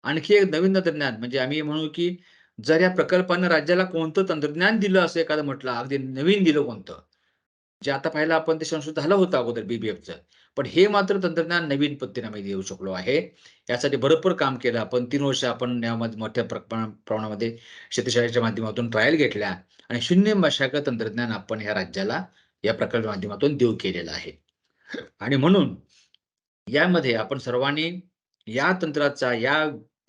आणखी एक नवीन तंत्रज्ञान म्हणजे आम्ही म्हणू, की जर या प्रकल्पानं राज्याला कोणतं तंत्रज्ञान दिलं असं एखादं म्हटलं, अगदी नवीन दिलं कोणतं? जे आता पाहिलं आपण ते संशोधन झालं होतं अगोदर बी-बी-एफचं. पण हे मात्र तंत्रज्ञान नवीन पद्धतीने आम्ही देऊ शकलो आहे. यासाठी भरपूर काम केलं आपण. 3 वर्ष आपण यामध्ये मोठ्या प्रमाणामध्ये शेतीशाळेच्या माध्यमातून ट्रायल घेतल्या आणि शून्य मशागत तंत्रज्ञान आपण ह्या राज्याला या प्रकल्पाच्या माध्यमातून देऊ केलेलं आहे. आणि म्हणून यामध्ये आपण सर्वांनी या तंत्राचा, या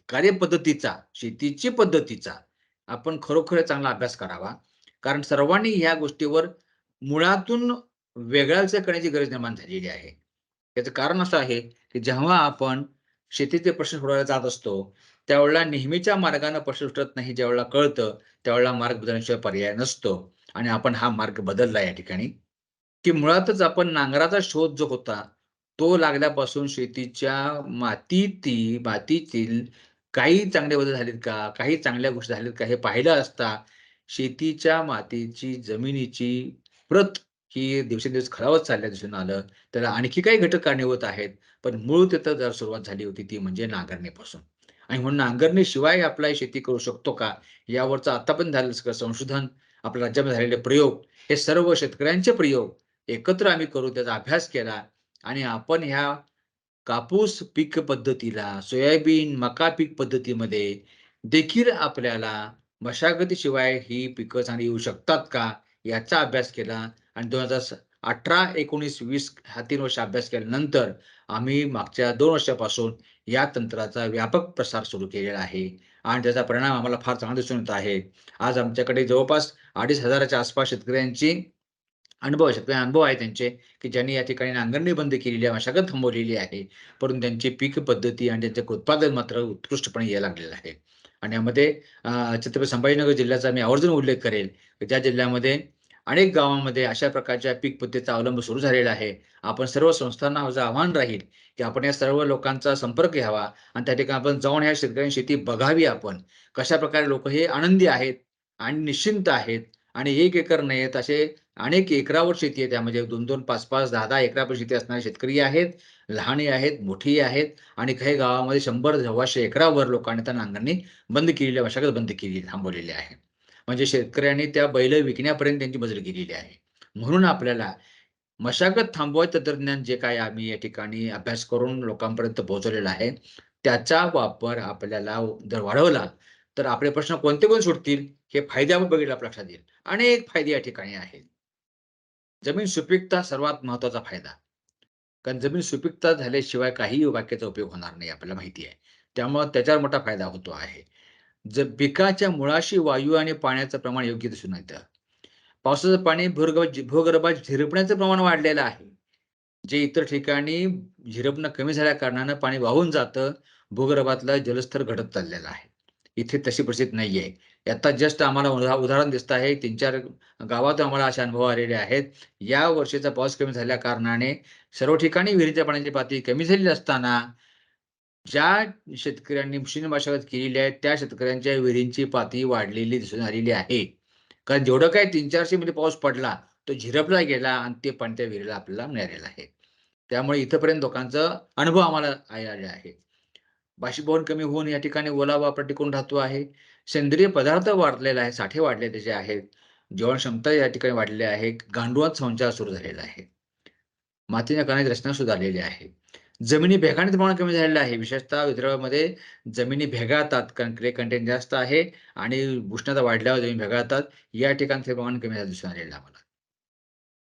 कार्यपद्धतीचा, शेतीची पद्धतीचा आपण खरोखर चांगला अभ्यास करावा. कारण सर्वांनी ह्या गोष्टीवर मुळातून वेगळाच करण्याची गरज निर्माण झालेली आहे. याचं कारण असं आहे, की जेव्हा आपण शेतीचे प्रश्न सोडवायला जात असतो, त्यावेळेला नेहमीच्या मार्गाने प्रश्न सुटत नाही. ज्यावेळेला कळतं, त्यावेळेला मार्ग बदलण्याशिवाय पर्याय नसतो आणि आपण हा मार्ग बदलला या ठिकाणी. की मुळातच आपण नांगराचा शोध जो होता, तो लागल्यापासून शेतीच्या मातीतील काही चांगले बदल झालेत का? काही चांगल्या गोष्टी झाल्यात का? हे पाहिलं असता शेतीच्या मातीची, जमिनीची प्रत ही दिवसेंदिवस खालावत चालल्याचं दिसून आलं. त्याला आणखी काही घटक कारणीभूत आहेत. पण मूळ तिथं जर सुरुवात झाली होती ती म्हणजे नांगरणीपासून. आणि म्हणून नांगरणीशिवाय आपला शेती करू शकतो का? यावरचं आतापर्यंत झालेलं सगळं संशोधन, आपल्या राज्यामध्ये झालेले प्रयोग, हे सर्व शेतकऱ्यांचे प्रयोग एकत्र आम्ही करून त्याचा अभ्यास केला आणि आपण ह्या कापूस पीक पद्धतीला, सोयाबीन, मका पीक पद्धतीमध्ये देखील आपल्याला मशागतीशिवाय ही पिकं चांगली येऊ शकतात का? याचा अभ्यास केला आणि 2018, 19, 20 ह्या 3 वर्ष अभ्यास केल्यानंतर आम्ही मागच्या 2 वर्षापासून या तंत्राचा व्यापक प्रसार सुरू केलेला आहे आणि त्याचा परिणाम आम्हाला फार चांगला दिसून येत आहे. आज आमच्याकडे जवळपास 2,500 च्या आसपास शेतकऱ्यांची अनुभव आहे त्यांचे, की ज्यांनी या ठिकाणी नांगरणी बंद केलेली आहे, मशागत थांबवलेली आहे. परंतु त्यांची पीक पद्धती आणि त्यांचं उत्पादन मात्र उत्कृष्टपणे यायला लागलेलं आहे. आणि यामध्ये छत्रपती संभाजीनगर जिल्ह्याचा मी आवर्जून उल्लेख करेल, की त्या जिल्ह्यामध्ये अनेक गावांमध्ये अशा प्रकारच्या पीक पद्धतीचा अवलंब सुरू झालेला आहे. आपण सर्व संस्थांना माझं आव्हान राहील, की आपण या सर्व लोकांचा संपर्क घ्यावा आणि त्या ठिकाणी आपण जाऊन ह्या शेतकऱ्यांची शेती बघावी आपण. कशाप्रकारे लोकं हे आनंदी आहेत आणि निश्चिंत आहेत आणि 1 एकर नाहीयेत, असे अनेक एकरावर शेती आहे. त्यामध्ये 2-2, 5-5, 10-10 एकरावर शेती असणारे शेतकरी आहेत. लहानही आहेत, मोठीही आहेत आणि काही गावामध्ये 100-100 एकरावर लोकांनी त्या नांगरणी बंद केलेली आहे, मशागत बंद केली, थांबवलेली आहे. म्हणजे शेतकऱ्यांनी त्या बैल विकण्यापर्यंत त्यांची मजल गेलेली आहे. म्हणून आपल्याला मशागत थांबवायचं तंत्रज्ञान जे काही आम्ही या ठिकाणी अभ्यास करून लोकांपर्यंत पोहोचवलेला आहे, त्याचा वापर आपल्याला जर वाढवला, तर आपले प्रश्न कोणते सुटतील, हे फायदे आपण बघितले आपल्या लक्षात येईल. अनेक फायदे या ठिकाणी आहेत. जमीन सुपीकता सर्वात महत्त्वाचा फायदा. कारण जमीन सुपीकता झाल्याशिवाय काहीही बाकीचा उपयोग होणार नाही आपल्याला माहिती आहे. त्यामुळं त्याच्यावर मोठा फायदा होतो आहे. जर पिकाच्या मुळाशी वायू आणि पाण्याचं प्रमाण योग्य दिसून येतं. पावसाचं पाणी भूगर्भात झिरपण्याचं प्रमाण वाढलेलं आहे. जे इतर ठिकाणी झिरपणं कमी झाल्या कारणानं पाणी वाहून जातं. भूगर्भातला जलस्तर घटत चाललेला आहे. इथे तशी परिस्थिती नाहीये. आता जस्ट आम्हाला उदाहरण दिसत आहे. 3-4 गावात आम्हाला असे अनुभव आलेले आहेत. या वर्षीचा पाऊस कमी झाल्या कारणाने सर्व ठिकाणी विहिरीच्या पाण्याची पातळी कमी झालेली असताना, ज्या शेतकऱ्यांनी उशिरा मशागत केलेली आहे, त्या शेतकऱ्यांच्या विहिरींची पातळी वाढलेली दिसून आलेली आहे. कारण जेवढं काही 300-400 मिली पाऊस पडला, तो झिरपला गेला आणि ते पाणी त्या विहिरीला आपल्याला मिळालेलं आहे. त्यामुळे इथपर्यंत लोकांचा अनुभव आम्हाला आलेला आहे. बाष्पीभवन कमी होऊन या ठिकाणी ओलावा आपला टिकून राहतो आहे. सेंद्रिय पदार्थ वाढलेला आहे, साठे वाढलेले जे आहेत. जीवनक्षमता या ठिकाणी वाढलेली आहे. गांडूळात संचार सुरू झालेला आहे. मातीच्या कणाची रचना सुधारलेली आहे. जमिनी भेगाणीचं प्रमाण कमी झालेलं आहे. विशेषतः विदर्भामध्ये जमिनी भेगाळतात कारण क्ले कंटेंट जास्त आहे आणि उष्णता वाढल्यावर जमीन भेगाळतात. या ठिकाणचं प्रमाण कमी झालेलं दिसून आलेलं आहे आम्हाला.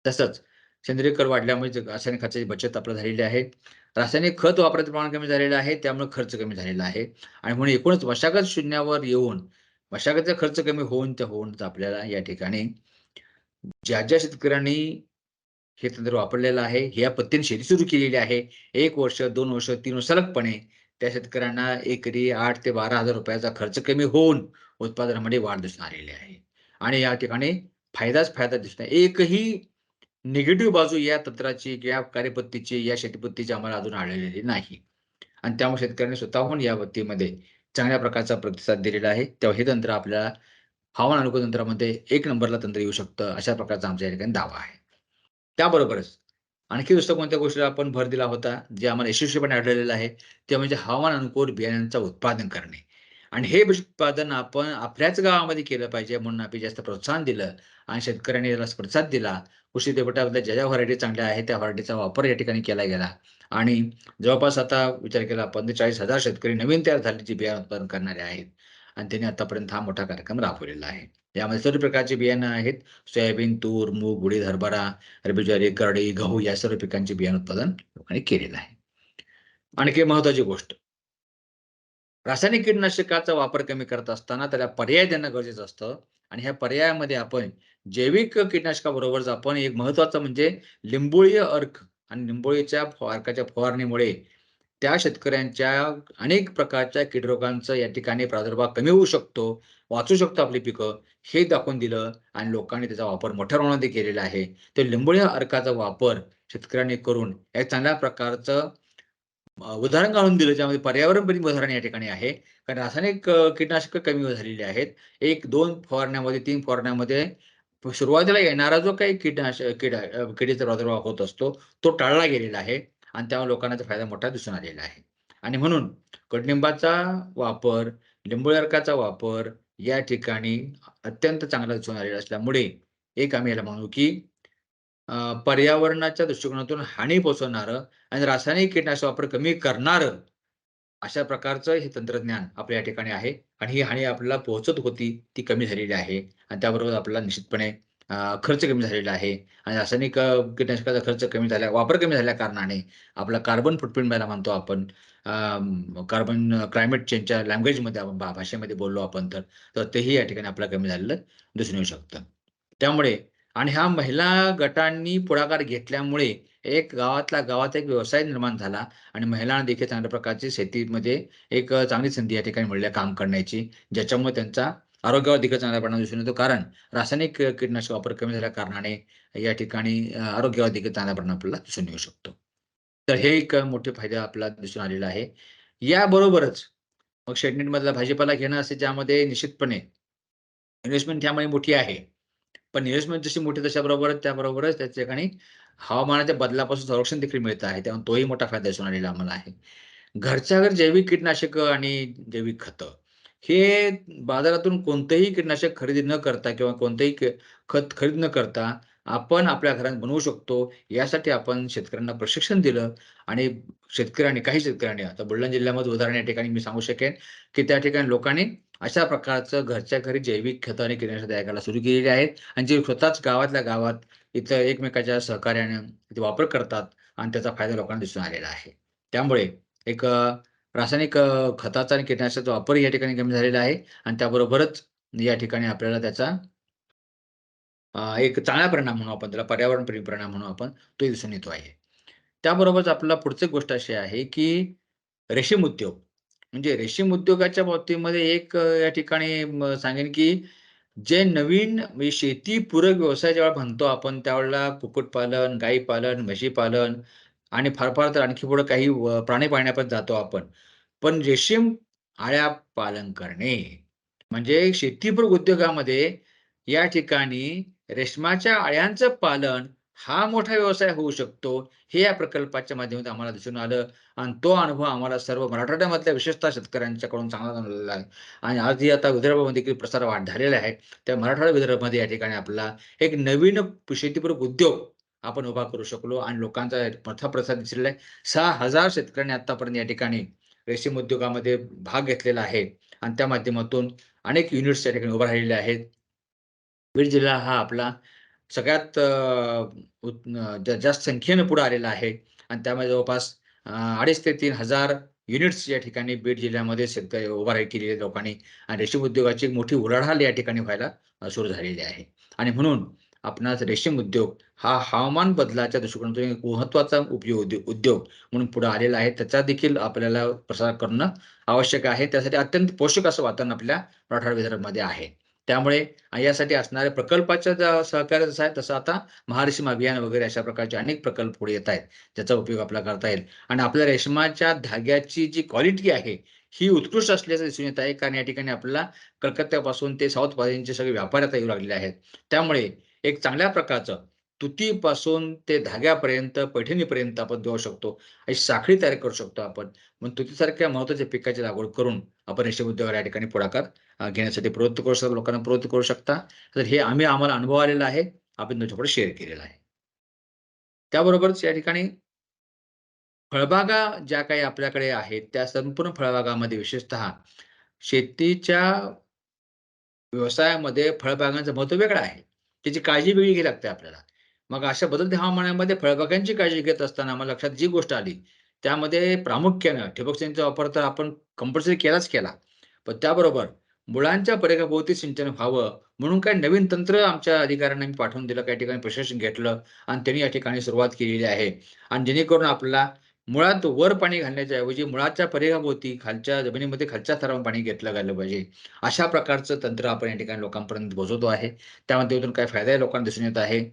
तसंच सेंद्रिय खत वाढल्यामुळे रासायनिक खताची बचत आपल्याला झालेली आहे. रासायनिक खत वापरायचं प्रमाण कमी झालेलं आहे. त्यामुळे खर्च कमी झालेला आहे आणि म्हणून एकूणच मशागत शून्यावर येऊन मशागतीचा खर्च कमी होऊन आपल्याला या ठिकाणी ज्या शेतकऱ्यांनी हे तंत्र वापरलेलं आहे. ह्या पद्धतीने शेती सुरू केलेली आहे. 1 वर्ष, 2 वर्ष, 3 वर्ष सलगपणे त्या शेतकऱ्यांना एकरी 8,000 ते ₹12,000 चा खर्च कमी होऊन उत्पादनामध्ये वाढ दिसून आलेली आहे. आणि या ठिकाणी फायदाच फायदा दिसत आहे. एकही निगेटिव्ह बाजू या तंत्राची, या कार्यपद्धतीची, या शेतीपद्धतीची आम्हाला अजून आढळलेली नाही. आणि त्यामुळे शेतकऱ्यांनी स्वतःहून या बाबतीमध्ये चांगल्या प्रकारचा प्रतिसाद दिलेला आहे. तेव्हा हे तंत्र आपल्याला हवामान अनुकूल तंत्रामध्ये 1 नंबरला तंत्र येऊ शकतं, अशा प्रकारचा आमच्या या ठिकाणी दावा आहे. त्याबरोबरच आणखी दुसऱ्या कोणत्या गोष्टीला आपण भर दिला होता, जे आम्हाला यशस्वीपणे आढळलेलं आहे, ते म्हणजे हवामान अनुकूल बियाण्यांचं उत्पादन करणे. आणि हे उत्पादन आपण आपल्याच गावामध्ये केलं पाहिजे म्हणून आम्ही जास्त प्रोत्साहन दिलं आणि शेतकऱ्यांनी याला प्रतिसाद दिला. कृषी विद्यापीठामधल्या ज्या व्हरायटी चांगल्या आहेत, त्या व्हरायटीचा वापर या ठिकाणी केला गेला आणि जवळपास आता विचार केला 45,000 शेतकरी नवीन तयार झाले, जे बियाणे उत्पादन करणारे आहेत आणि त्यांनी आतापर्यंत हा मोठा कार्यक्रम राबवलेला आहे. यामध्ये सर्व प्रकारची बियाणं आहेत. सोयाबीन, तूर, मूग, उडीद, हरभरा, रब्बी ज्वारी, करडई, गहू या सर्व पिकांचे बियाणे उत्पादन लोकांनी केलेलं आहे. आणखी महत्त्वाची गोष्ट, रासायनिक कीटकनाशकाचा वापर कमी करत असताना त्याला पर्याय देणं गरजेचं असतं आणि ह्या पर्यायामध्ये आपण जैविक कीटकनाशकाबरोबरच आपण एक महत्त्वाचं म्हणजे लिंबोळी अर्क आणि लिंबोळीच्या अर्काच्या फवारणीमुळे त्या शेतकऱ्यांच्या अनेक प्रकारच्या कीटरोगांचा या ठिकाणी प्रादुर्भाव कमी होऊ शकतो, वाचू शकतो आपली पिकं, हे दाखवून दिलं आणि लोकांनी त्याचा वापर मोठ्या प्रमाणामध्ये केलेला आहे. तर लिंबोळी अर्काचा वापर शेतकऱ्यांनी करून एक चांगल्या प्रकारचं उदाहरण काढून दिलं, ज्यामध्ये पर्यावरणप्रेमी उदाहरण या ठिकाणी आहे. कारण रासायनिक कीटकनाशकं कमी झालेली आहेत. 1-2 फवारण्यामध्ये, 3 फवारण्यामध्ये सुरुवातीला येणारा जो काही किडीचा प्रादुर्भाव होत असतो, तो टाळला गेलेला आहे आणि त्यामुळे लोकांना त्याचा फायदा मोठा दिसून आलेला आहे. आणि म्हणून कडुलिंबाचा वापर, लिंबोळी अर्काचा वापर या ठिकाणी अत्यंत चांगला दिसून आलेला असल्यामुळे एक आम्ही याला म्हणू की पर्यावरणाच्या दृष्टिकोनातून हानी पोहोचवणारं आणि रासायनिक कीटकनाशक वापर कमी करणारं, अशा प्रकारचं हे तंत्रज्ञान आपल्या या ठिकाणी आहे आणि ही हानी आपल्याला पोहोचत होती, ती कमी झालेली आहे आणि त्याबरोबर आपल्याला निश्चितपणे खर्च कमी झालेला आहे आणि रासायनिक कीटकनाशकाचा खर्च कमी झाला वापर कमी झाल्या कारणाने आपला कार्बन फूटप्रिंट ज्याला म्हणतो आपण, कार्बन क्लायमेट चेंजच्या लँग्वेजमध्ये आपण भाषेमध्ये बोललो आपण तर, तर तेही या ठिकाणी आपल्याला कमी झालेलं दिसून येऊ शकतं. त्यामुळे आणि ह्या महिला गटांनी पुढाकार घेतल्यामुळे एक गावातल्या गावात एक व्यवसाय निर्माण झाला आणि महिलांना देखील चांगल्या प्रकारची शेतीमध्ये एक चांगली संधी या ठिकाणी मिळाली काम करण्याची. ज्याच्यामुळे त्यांचा आरोग्यावर देखील चांगला परिणाम दिसून येतो. कारण रासायनिक कीटकनाशक वापर कमी झाल्या कारणाने या ठिकाणी आरोग्यावर देखील चांगला परिणाम आपल्याला दिसून येऊ शकतो. तर हे एक मोठे फायदे आपल्याला दिसून आलेला आहे. याबरोबरच मग शेडनेटमधला भाजीपाला घेणं असे ज्यामध्ये निश्चितपणे इन्व्हेस्टमेंट त्यामुळे मोठी आहे. पण इन्व्हेस्टमेंट जशी मोठी त्याच्याबरोबरच त्याबरोबरच त्या ठिकाणी हवामानाच्या बदलापासून संरक्षण देखील मिळत आहे. त्यामुळे तोही मोठा फायदा दिसून आलेला आम्हाला आहे. घरच्या घर जैविक कीटनाशकं आणि जैविक खतं हे बाजारातून कोणतंही कीटनाशक खरेदी न करता किंवा कोणतंही खत खरेदी न करता आपण आपल्या घरात बनवू शकतो. यासाठी आपण शेतकऱ्यांना प्रशिक्षण दिलं आणि काही शेतकऱ्यांनी आता बुलढाणा जिल्ह्यामध्ये उदाहरण या ठिकाणी मी सांगू शकेन, की त्या ठिकाणी लोकांनी अशा प्रकारचं घरच्या घरी जैविक खतं आणि कीटकनाशक तयार करायला सुरू केलेली आहेत आणि जे स्वतःच गावातल्या गावात इथं एकमेकाच्या सहकार्याने ते वापर करतात आणि त्याचा फायदा लोकांना दिसून आलेला आहे. त्यामुळे एक रासायनिक खताचा आणि कीटकनाशकाचा वापर या ठिकाणी कमी झालेला आहे आणि त्याबरोबरच या ठिकाणी आपल्याला त्याचा एक चांगला परिणाम म्हणू आपण त्याला पर्यावरणप्रेमी परिणाम म्हणू आपण, तो दिसून येतो आहे. त्याबरोबरच आपल्याला पुढची गोष्ट अशी आहे, की रेशीम उद्योग. म्हणजे रेशीम उद्योगाच्या बाबतीमध्ये एक या ठिकाणी सांगेन, की जे नवीन म्हणजे शेतीपूरक व्यवसाय जेव्हा म्हणतो आपण त्यावेळेला कुक्कुटपालन, गाईपालन, म्हशीपालन आणि फार-फार तर आणखी पुढे काही प्राणी पाळण्यापर्यंत जातो आपण. पण रेशीम आळ्या पालन करणे, म्हणजे शेतीपूरक उद्योगामध्ये या ठिकाणी रेशमाच्या अळ्यांचं पालन हा मोठा व्यवसाय होऊ शकतो. हे या प्रकल्पाच्या माध्यमातून आम्हाला दिसून आलं आणि तो अनुभव आम्हाला सर्व मराठवाड्यामधल्या विशेषतः शेतकऱ्यांच्याकडून चांगला जाणवलेला आहे. आणि आजही आता विदर्भामध्ये देखील प्रसार झालेला आहे. त्या मराठवाडा विदर्भामध्ये या ठिकाणी आपल्याला एक नवीन शेतीपूरक उद्योग आपण उभा करू शकलो आणि लोकांचा मोठा प्रतिसाद दिसलेला आहे. 6,000 शेतकऱ्यांनी आत्तापर्यंत या ठिकाणी रेशीम उद्योगामध्ये भाग घेतलेला आहे आणि त्या माध्यमातून अनेक युनिट्स या ठिकाणी उभे राहिलेले आहेत. बीड जिल्हा हा आपला सगळ्यात जास्त संख्येनं पुढे आलेला आहे आणि त्यामध्ये जवळपास 2,500 ते 3,000 युनिट्स या ठिकाणी बीड जिल्ह्यामध्ये शेतकरी उभारणी केलेली आहे लोकांनी आणि रेशीम उद्योगाची एक मोठी उलाढाल या ठिकाणी व्हायला सुरू झालेली आहे. आणि म्हणून आपणास रेशीम उद्योग हा हवामान बदलाच्या दृष्टिकोनातून एक महत्त्वाचा उद्योग म्हणून पुढे आलेला आहे. त्याचा देखील आपल्याला प्रसार करणं आवश्यक आहे. त्यासाठी अत्यंत पोषक असं वातावरण आपल्या मराठवाडा विदर्भामध्ये आहे. त्यामुळे यासाठी असणाऱ्या प्रकल्पाच्या सहकार्य जसं आहे, तसं आता महारेशीम अभियान वगैरे अशा प्रकारचे अनेक प्रकल्प पुढे येत आहेत. ज्याचा उपयोग आपल्याला करता येईल आणि आपल्या रेशमाच्या धाग्याची जी क्वालिटी आहे, ही उत्कृष्ट असल्याचं दिसून येत आहे. कारण या ठिकाणी आपल्याला कलकत्त्यापासून ते साऊथ पर्यंतचे सगळे व्यापारी आता येऊ लागलेले आहेत. त्यामुळे एक चांगल्या प्रकारचं तुतीपासून ते धाग्यापर्यंत, पैठणीपर्यंत आपण देऊ शकतो. अशी साखळी तयार करू शकतो आपण. मग तुतीसारख्या महत्त्वाच्या पिकाची लागवड करून आपण रेशीम उद्योगाला या ठिकाणी पुढाकार घेण्यासाठी प्रवृत्त करू शकता, लोकांना प्रवृत्त करू शकता. तर हे आम्हाला अनुभव आलेला आहे. आपण तुमच्यापुढे शेअर केलेला आहे. त्याबरोबरच या ठिकाणी फळबागा ज्या काही आपल्याकडे आहेत, त्या संपूर्ण फळबागामध्ये विशेषतः शेतीच्या व्यवसायामध्ये फळबागांचं महत्त्व वेगळं आहे. त्याची काळजी वेगळी घ्यावी लागते आपल्याला. मग अशा बदलत्या हवामानामध्ये फळबागांची काळजी घेत असताना आम्हाला लक्षात जी गोष्ट आली, त्यामध्ये प्रामुख्यानं ठिबक सिंचनचा वापर तर आपण कंपल्सरी केलाच केला. पण त्याबरोबर मुळांच्या परिघाभोवती सिंचन व्हावं म्हणून काही नवीन तंत्र आमच्या अधिकाऱ्यांना मी पाठवून दिलं. काही ठिकाणी प्रशिक्षण घेतलं आणि त्यांनी या ठिकाणी सुरुवात केलेली आहे. आणि जेणेकरून आपल्याला मुळात वर पाणी घालण्याच्या ऐवजी मुळाच्या परिघाभोवती खालच्या जमिनीमध्ये खालच्या थरावरून पाणी घेतलं गेलं पाहिजे. अशा प्रकारचं तंत्र आपण या ठिकाणी लोकांपर्यंत पोहोचवतो आहे. त्या माध्यमातून काही फायदाही लोकांना दिसून येत आहे.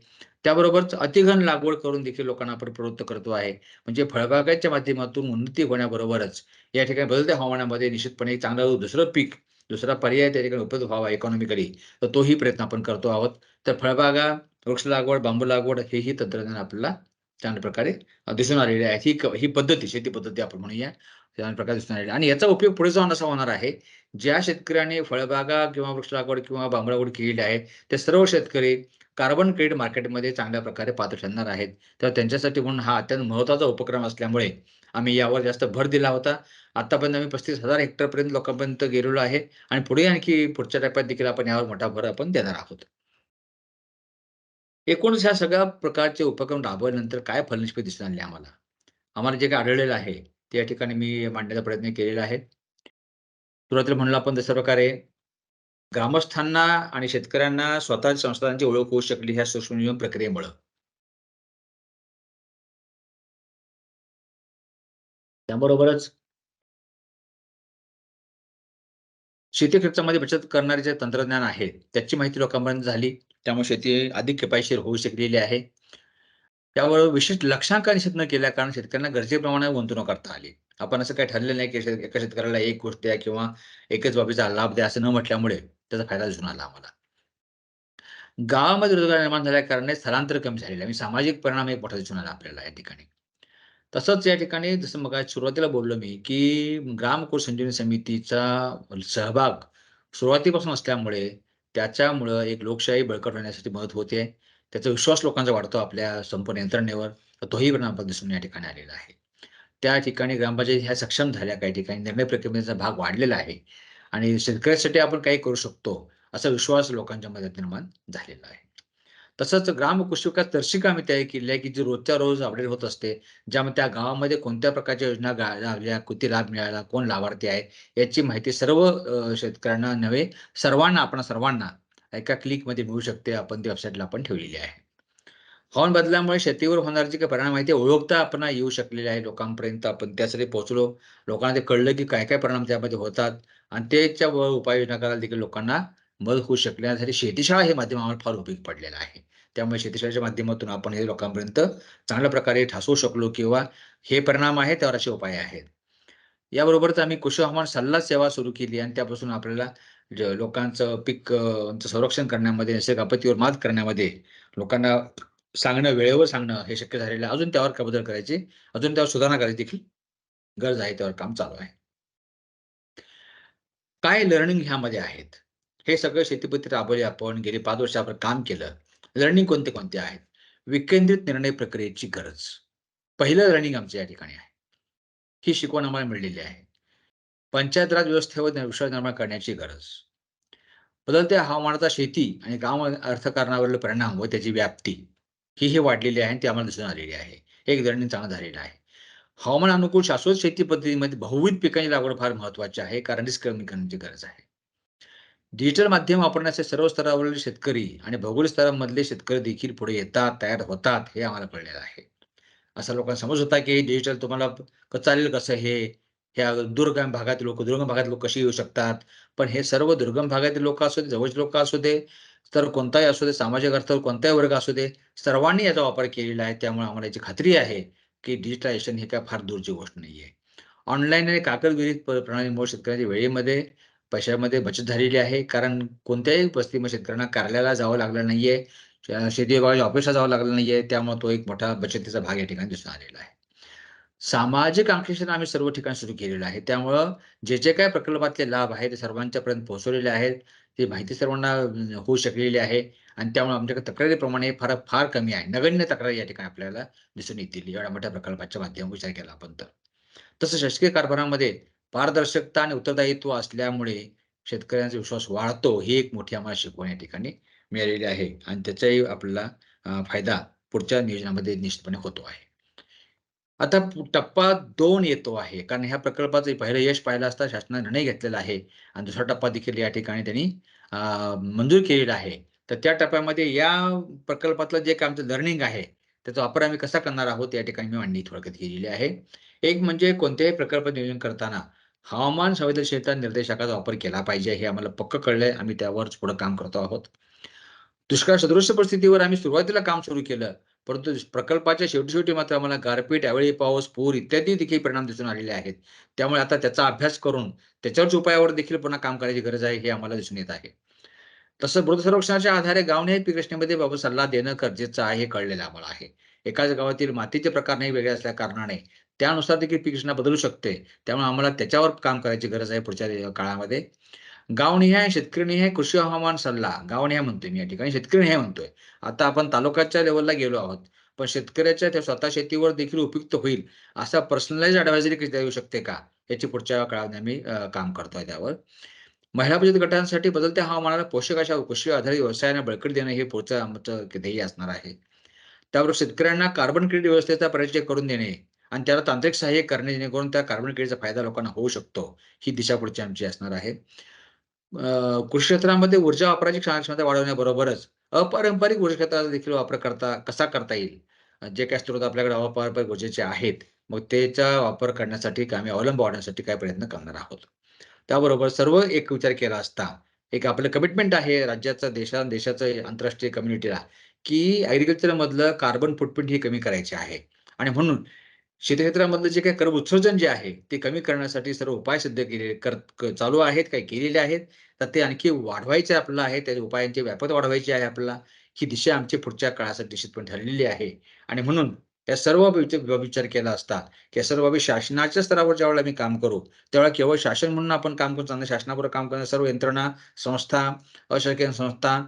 त्याबरोबरच अतिघन लागवड करून देखील लोकांना आपण प्रवृत्त करतो आहे. म्हणजे फळबागाच्या माध्यमातून उन्नती होण्याबरोबरच या ठिकाणी बदलत्या हवामानामध्ये निश्चितपणे एक चांगलं दुसरं पीक, दुसरा पर्याय त्या ठिकाणी उपलब्ध व्हावा इकॉनॉमिकली, तर तोही प्रयत्न आपण करतो आहोत. तर फळबागा, वृक्ष लागवड, बांबू लागवड हेही तंत्रज्ञान आपल्याला चांगल्या प्रकारे दिसून आलेली आहे. ही पद्धती, शेती पद्धती आपण म्हणूया, चांगल्या प्रकारे दिसून आलेली आहे. आणि याचा उपयोग पुढे जाऊन असा होणार आहे, ज्या शेतकऱ्यांनी फळबागा किंवा वृक्ष लागवड किंवा बांबू लागवड केलेली आहे, ते सर्व शेतकरी कार्बन क्रेडिट मार्केटमध्ये चांगल्या प्रकारे पात्र ठरणार आहेत. तर त्यांच्यासाठी म्हणून हा अत्यंत महत्त्वाचा उपक्रम असल्यामुळे आम्ही यावर जास्त भर दिला होता. आत्तापर्यंत आम्ही 35,000 हेक्टरपर्यंत लोकांपर्यंत गेलेलो आहे आणि पुढे आणखी पुढच्या टप्प्यात देखील आपण यावर मोठा भर आपण देणार आहोत. एकूणच ह्या सगळ्या प्रकारचे उपक्रम राबवल्यानंतर काय फलनिष्पत्ती दिसून आली आम्हाला. आम्हाला जे काही आढळलेलं आहे, ते या ठिकाणी मी मांडण्याचा प्रयत्न केलेला आहे. सुरुवातीला म्हणलं आपण तशा प्रकारे ग्रामस्थांना आणि शेतकऱ्यांना स्वतःच्या संस्थानांची ओळख होऊ शकली ह्या सूक्ष्म नियोजन प्रक्रियेमुळं. त्याबरोबरच शेती खर्चामध्ये बचत करणारे जे तंत्रज्ञान आहे, त्याची माहिती लोकांपर्यंत झाली. त्यामुळे शेती अधिक किफायतशीर होऊ शकलेली आहे. त्यावर विशेष लक्षांक निश्चित न केल्या कारण शेतकऱ्यांना गरजेप्रमाणे गुंतवणूक करता आली. आपण असं काही ठरलेलं नाही, की एका शेतकऱ्याला एक गोष्ट द्या किंवा एकच बाबीचा लाभ द्या, असं न म्हटल्यामुळे त्याचा फायदा दिसून आला आम्हाला. गावामध्ये रोजगार निर्माण झाल्या कारणाने स्थलांतर कमी झालेलं आहे आणि सामाजिक परिणाम एक मोठा दिसून आला आपल्याला या ठिकाणी. तसंच या ठिकाणी जसं मग सुरुवातीला बोललो मी, की ग्रामकोळ संजीवनी समितीचा सहभाग सुरुवातीपासून असल्यामुळे त्याच्यामुळं एक लोकशाही बळकट होण्यासाठी मदत होते. त्याचा विश्वास लोकांचा वाढतो आपल्या संपूर्ण यंत्रणेवर. तर तोही परिणाम आपल्याला दिसून या ठिकाणी आलेला आहे. त्या ठिकाणी ग्रामपंचायती ह्या सक्षम झाल्या काही ठिकाणी निर्णय प्रक्रियेचा भाग वाढलेला आहे आणि शेतकऱ्यासाठी आपण काही करू शकतो, असा विश्वास लोकांच्या मनात निर्माण झालेला आहे. तसंच ग्राम कृषी विकास दर्शिका आम्ही तयार केलेली आहे, की जी रोजच्या रोज अपडेट होत असते. ज्यामध्ये त्या गावामध्ये कोणत्या प्रकारच्या योजना लागल्या, किती लाभ मिळाला, कोण लाभार्थी आहे, याची माहिती सर्व शेतकऱ्यांना नव्हे, आपण सर्वांना एका क्लिकमध्ये मिळू शकते. आपण ती वेबसाईटला आपण ठेवलेली आहे. हवामान बदलामुळे शेतीवर होणारे जे काही परिणाम आहे, ते ओळखता आपण येऊ शकलेले आहे लोकांपर्यंत. आपण त्यासाठी पोहोचलो. लोकांना ते कळलं, की काय-काय परिणाम त्यामध्ये होतात आणि त्याच्यावर उपाययोजना करायला देखील लोकांना मदत होऊ शकली. यासाठी शेतीशाळा हे माध्यम आम्हाला फार उपयोगी पडलेलं आहे. त्यामुळे शेतीशाळेच्या माध्यमातून आपण हे लोकांपर्यंत चांगल्या प्रकारे ठसवू शकलो किंवा हे परिणाम आहेत, त्यावर असे उपाय आहेत. याबरोबरच आम्ही कृषी हवामान सल्ला सेवा सुरू केली आणि त्यापासून आपल्याला लोकांचं पीक चं संरक्षण करण्यामध्ये, नैसर्गिक आपत्तीवर मात करण्यामध्ये लोकांना सांगणं, वेळेवर सांगणं हे शक्य झालेलं आहे. अजून त्यावर काय बदल करायची, अजून त्यावर सुधारणा करायची देखील गरज आहे. त्यावर काम चालू आहे. काय लर्निंग ह्यामध्ये आहेत? हे सगळं शेतीपद्धती राबवली आपण. गेली 5 वर्ष आपण काम केलं. लर्निंग कोणते-कोणते आहेत? विकेंद्रित निर्णय प्रक्रियेची गरज. पहिलं लर्निंग आमचं या ठिकाणी आहे. ही शिकवण आम्हाला मिळालेली आहे. पंचायत राज व्यवस्थेवर विश्वास निर्माण करण्याची गरज. बदलत्या हवामानाचा शेती आणि ग्राम अर्थकारणावरील परिणाम व त्याची व्याप्ती ही वाढलेली आहे आणि ती आम्हाला दिसून आलेली आहे. हे एक लर्निंग चांगलं झालेलं आहे. हवामान अनुकूल शाश्वत शेती पद्धतीमध्ये बहुविध पिकांची लागवड फार महत्त्वाची आहे, कारण रिस्क कमी करण्याची गरज आहे. डिजिटल माध्यम वापरण्याचे सर्व स्तरावरील शेतकरी आणि भौगोलिक स्तरामधले शेतकरी देखील पुढे येतात, तयार होतात, हे आम्हाला कळलेलं आहे. असा लोकांना समज होता, की डिजिटल तुम्हाला चालेल कसं हे? ह्या दुर्गम भागात लोक कशी येऊ शकतात? पण हे सर्व दुर्गम भागातील लोकं असू दे, जवळचे लोकं असू दे, तर कोणताही असू दे, सामाजिक अर्थावर कोणताही वर्ग असू दे, सर्वांनी याचा वापर केलेला आहे. त्यामुळे आम्हाला याची खात्री आहे, की डिजिटलायझेशन ही काही फार दूरची गोष्ट नाहीये. ऑनलाईन आणि कागदविरहित प्रणालीमुळे शेतकऱ्यांच्या वेळेमध्ये, पैशामध्ये बचत झालेली आहे. कारण कोणत्याही परिस्थितीमध्ये शेतकऱ्यांना कार्यालयाला जावं लागलं नाहीये. शेती विभागाच्या ऑफिसला जावं लागलं नाहीये. त्यामुळे तो एक मोठा बचतीचा भाग या ठिकाणी दिसून आलेला आहे. सामाजिक अंकेक्षण आम्ही सर्व ठिकाणी सुरू केलेलं आहे. त्यामुळं जे काही प्रकल्पातले लाभ आहेत, ते सर्वांच्या पर्यंत पोहोचवलेले आहेत. ती माहिती सर्वांना होऊ शकलेली आहे आणि त्यामुळे आमच्याकडे तक्रारीप्रमाणे फार फार कमी आहे. नगण्य तक्रारी या ठिकाणी आपल्याला दिसून येतील, एवढ्या मोठ्या प्रकल्पाच्या माध्यमातून विचार केला आपण तर. तसं शासकीय कारभारामध्ये पारदर्शकता आणि उत्तरदायित्व असल्यामुळे शेतकऱ्यांचा विश्वास वाढतो. ही एक मोठी आम्हाला शिकवण या ठिकाणी मिळालेली आहे आणि त्याचाही आपल्याला फायदा पुढच्या नियोजनामध्ये निश्चितपणे होतो आहे. आता टप्पा 2 येतो आहे. कारण ह्या प्रकल्पाचं पहिलं यश पाहिलं असता शासनाने निर्णय घेतलेला आहे आणि दुसरा टप्पा देखील या ठिकाणी त्यांनी मंजूर केलेला आहे. तर त्या टप्प्यामध्ये या प्रकल्पातलं जे काही आमचं लर्निंग आहे, त्याचा वापर आम्ही कसा करणार आहोत, या ठिकाणी मी मांडणी थोडक्यात केलेली आहे. एक म्हणजे कोणत्याही प्रकल्प नियोजन करताना हवामान संवेदनशीलता निर्देशांकाचा वापर केला पाहिजे, हे आम्हाला पक्कं कळलंय. आम्ही त्यावरच पुढे काम करतो आहोत. दुष्काळ सदृश्य परिस्थितीवर आम्ही सुरुवातीला काम सुरू केलं. परंतु प्रकल्पाच्या शेवटी-शेवटी मात्र आम्हाला गारपीट, अवेळी पाऊस, पूर इत्यादी देखील परिणाम दिसून आलेले आहेत. त्यामुळे आता त्याचा अभ्यास करून त्याच्यावरच उपायावर देखील पुन्हा काम करायची गरज आहे, हे आम्हाला दिसून येत आहे. तसं मृद सर्वेक्षणाच्या आधारे गावनिहाय पीक रचनेमध्ये बाबत सल्ला देणं गरजेचं आहे, हे कळलेलं आम्हाला आहे. एकाच गावातील मातीचे प्रकार नाही वेगळे असल्या कारणाने त्यानुसार देखील पीक रचना बदलू शकते. त्यामुळे आम्हाला त्याच्यावर काम करायची गरज आहे पुढच्या काळामध्ये. गावनिहाय, शेतकरीनिहाय कृषी हवामान सल्ला, गावनिहाय म्हणतोय मी या ठिकाणी, शेतकरीनिहाय म्हणतोय. आता आपण तालुक्याच्या लेव्हलला गेलो आहोत. पण शेतकऱ्याच्या त्या स्वतः शेतीवर देखील उपयुक्त होईल, असा पर्सनलाइज्ड एडवायझरी कशी देऊ शकते का? याची पुढच्या काळात आम्ही काम करतोय त्यावर. महिला बचत गटांसाठी बदलत्या हवामानाला पोषक अशा कृषी आधारित व्यवसायांना बळकटी देणं हे पुढचं आमचं ध्येय असणार आहे. त्याबरोबर शेतकऱ्यांना कार्बन क्रेडिट व्यवस्थेचा परिचय करून देणे आणि त्याला तांत्रिक सहाय्य करणे जेणेकरून त्या कार्बन क्रेडिटचा फायदा लोकांना होऊ शकतो. ही दिशा पुढची आमची असणार आहे. कृषी क्षेत्रामध्ये ऊर्जा वापराची कार्यक्षमता वाढवण्याबरोबरच अपारंपरिक ऊर्जा क्षेत्राचा देखील वापर कसा करता येईल? जे काही स्त्रोत आपल्याकडे अपारंपरिक ऊर्जेचे आहेत, मग त्याचा वापर करण्यासाठी आम्ही अवलंब वाढवण्यासाठी काय प्रयत्न करणार आहोत. त्याबरोबर सर्व एक विचार केला असता, एक आपलं कमिटमेंट आहे राज्याचं, देशाचं आंतरराष्ट्रीय कम्युनिटीला, की ॲग्रीकल्चरमधलं कार्बन फूटप्रिंट हे कमी करायचे आहे. आणि म्हणून शेती क्षेत्रामधलं जे काही कर्ब उत्सर्जन जे आहे, ते कमी करण्यासाठी सर्व उपाय सिद्ध केले चालू आहेत, काही केलेले आहेत. तर ते आणखी वाढवायचे आपल्याला आहे. त्या उपायांची व्यापकता वाढवायची आहे आपल्याला. ही दिशा आमची पुढच्या काळासाठी निश्चितपणे ठरलेली आहे. आणि म्हणून या सर्व विचार केला असता, की या सर्व बाबी शासनाच्या स्तरावर ज्यावेळेला आम्ही काम करू, त्यावेळेला केवळ शासन म्हणून आपण काम करून चालणार शासनाबरोबर काम करणाऱ्या सर्व यंत्रणा, संस्था, अशासकीय संस्था,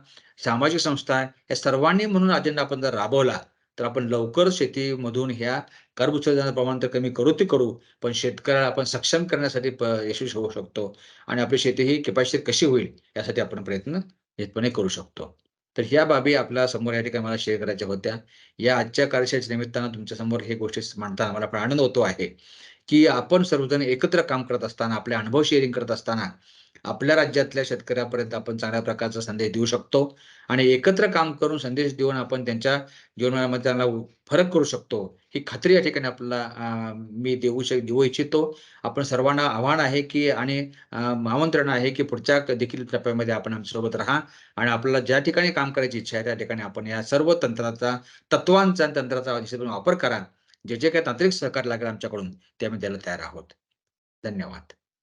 सामाजिक संस्था या सर्वांनी म्हणून अजेंडा आपण जर राबवला, तर आपण लवकर शेतीमधून ह्या कर्ब उत्सर्जनाचं प्रमाण तर कमी करू ते करू, पण शेतकऱ्याला आपण सक्षम करण्यासाठी यशस्वी होऊ शकतो आणि आपली शेती ही किफायतशीर कशी होईल यासाठी आपण प्रयत्न निश्चितपणे करू शकतो. तर ह्या बाबी आपल्या समोर या ठिकाणी मला शेअर करायच्या होत्या. या आजच्या कार्यशाळेच्या निमित्तानं तुमच्यासमोर हे गोष्टी मांडताना मला पण आनंद होतो आहे, की आपण सर्वजण एकत्र काम करत असताना, आपले अनुभव शेअरिंग करत असताना, आपल्या राज्यातल्या शेतकऱ्यापर्यंत आपण चांगल्या प्रकारचा संदेश देऊ शकतो आणि एकत्र काम करून संदेश देऊन आपण त्यांच्या जीवनामध्ये त्यांना फरक करू शकतो. ही खात्री या ठिकाणी आपल्याला मी देऊ इच्छितो. आपण सर्वांना आव्हान आहे, की आणि आमंत्रण आहे, की पुढच्या देखील टप्प्यामध्ये आपण आमच्यासोबत राहा आणि आपल्याला ज्या ठिकाणी काम करायची इच्छा आहे, त्या ठिकाणी आपण या सर्व तत्त्वांचा आणि तंत्राचा निश्चितपणे वापर करा. जे काही तांत्रिक सहकार्य लागेल आमच्याकडून, ते आम्ही द्यायला तयार आहोत. धन्यवाद.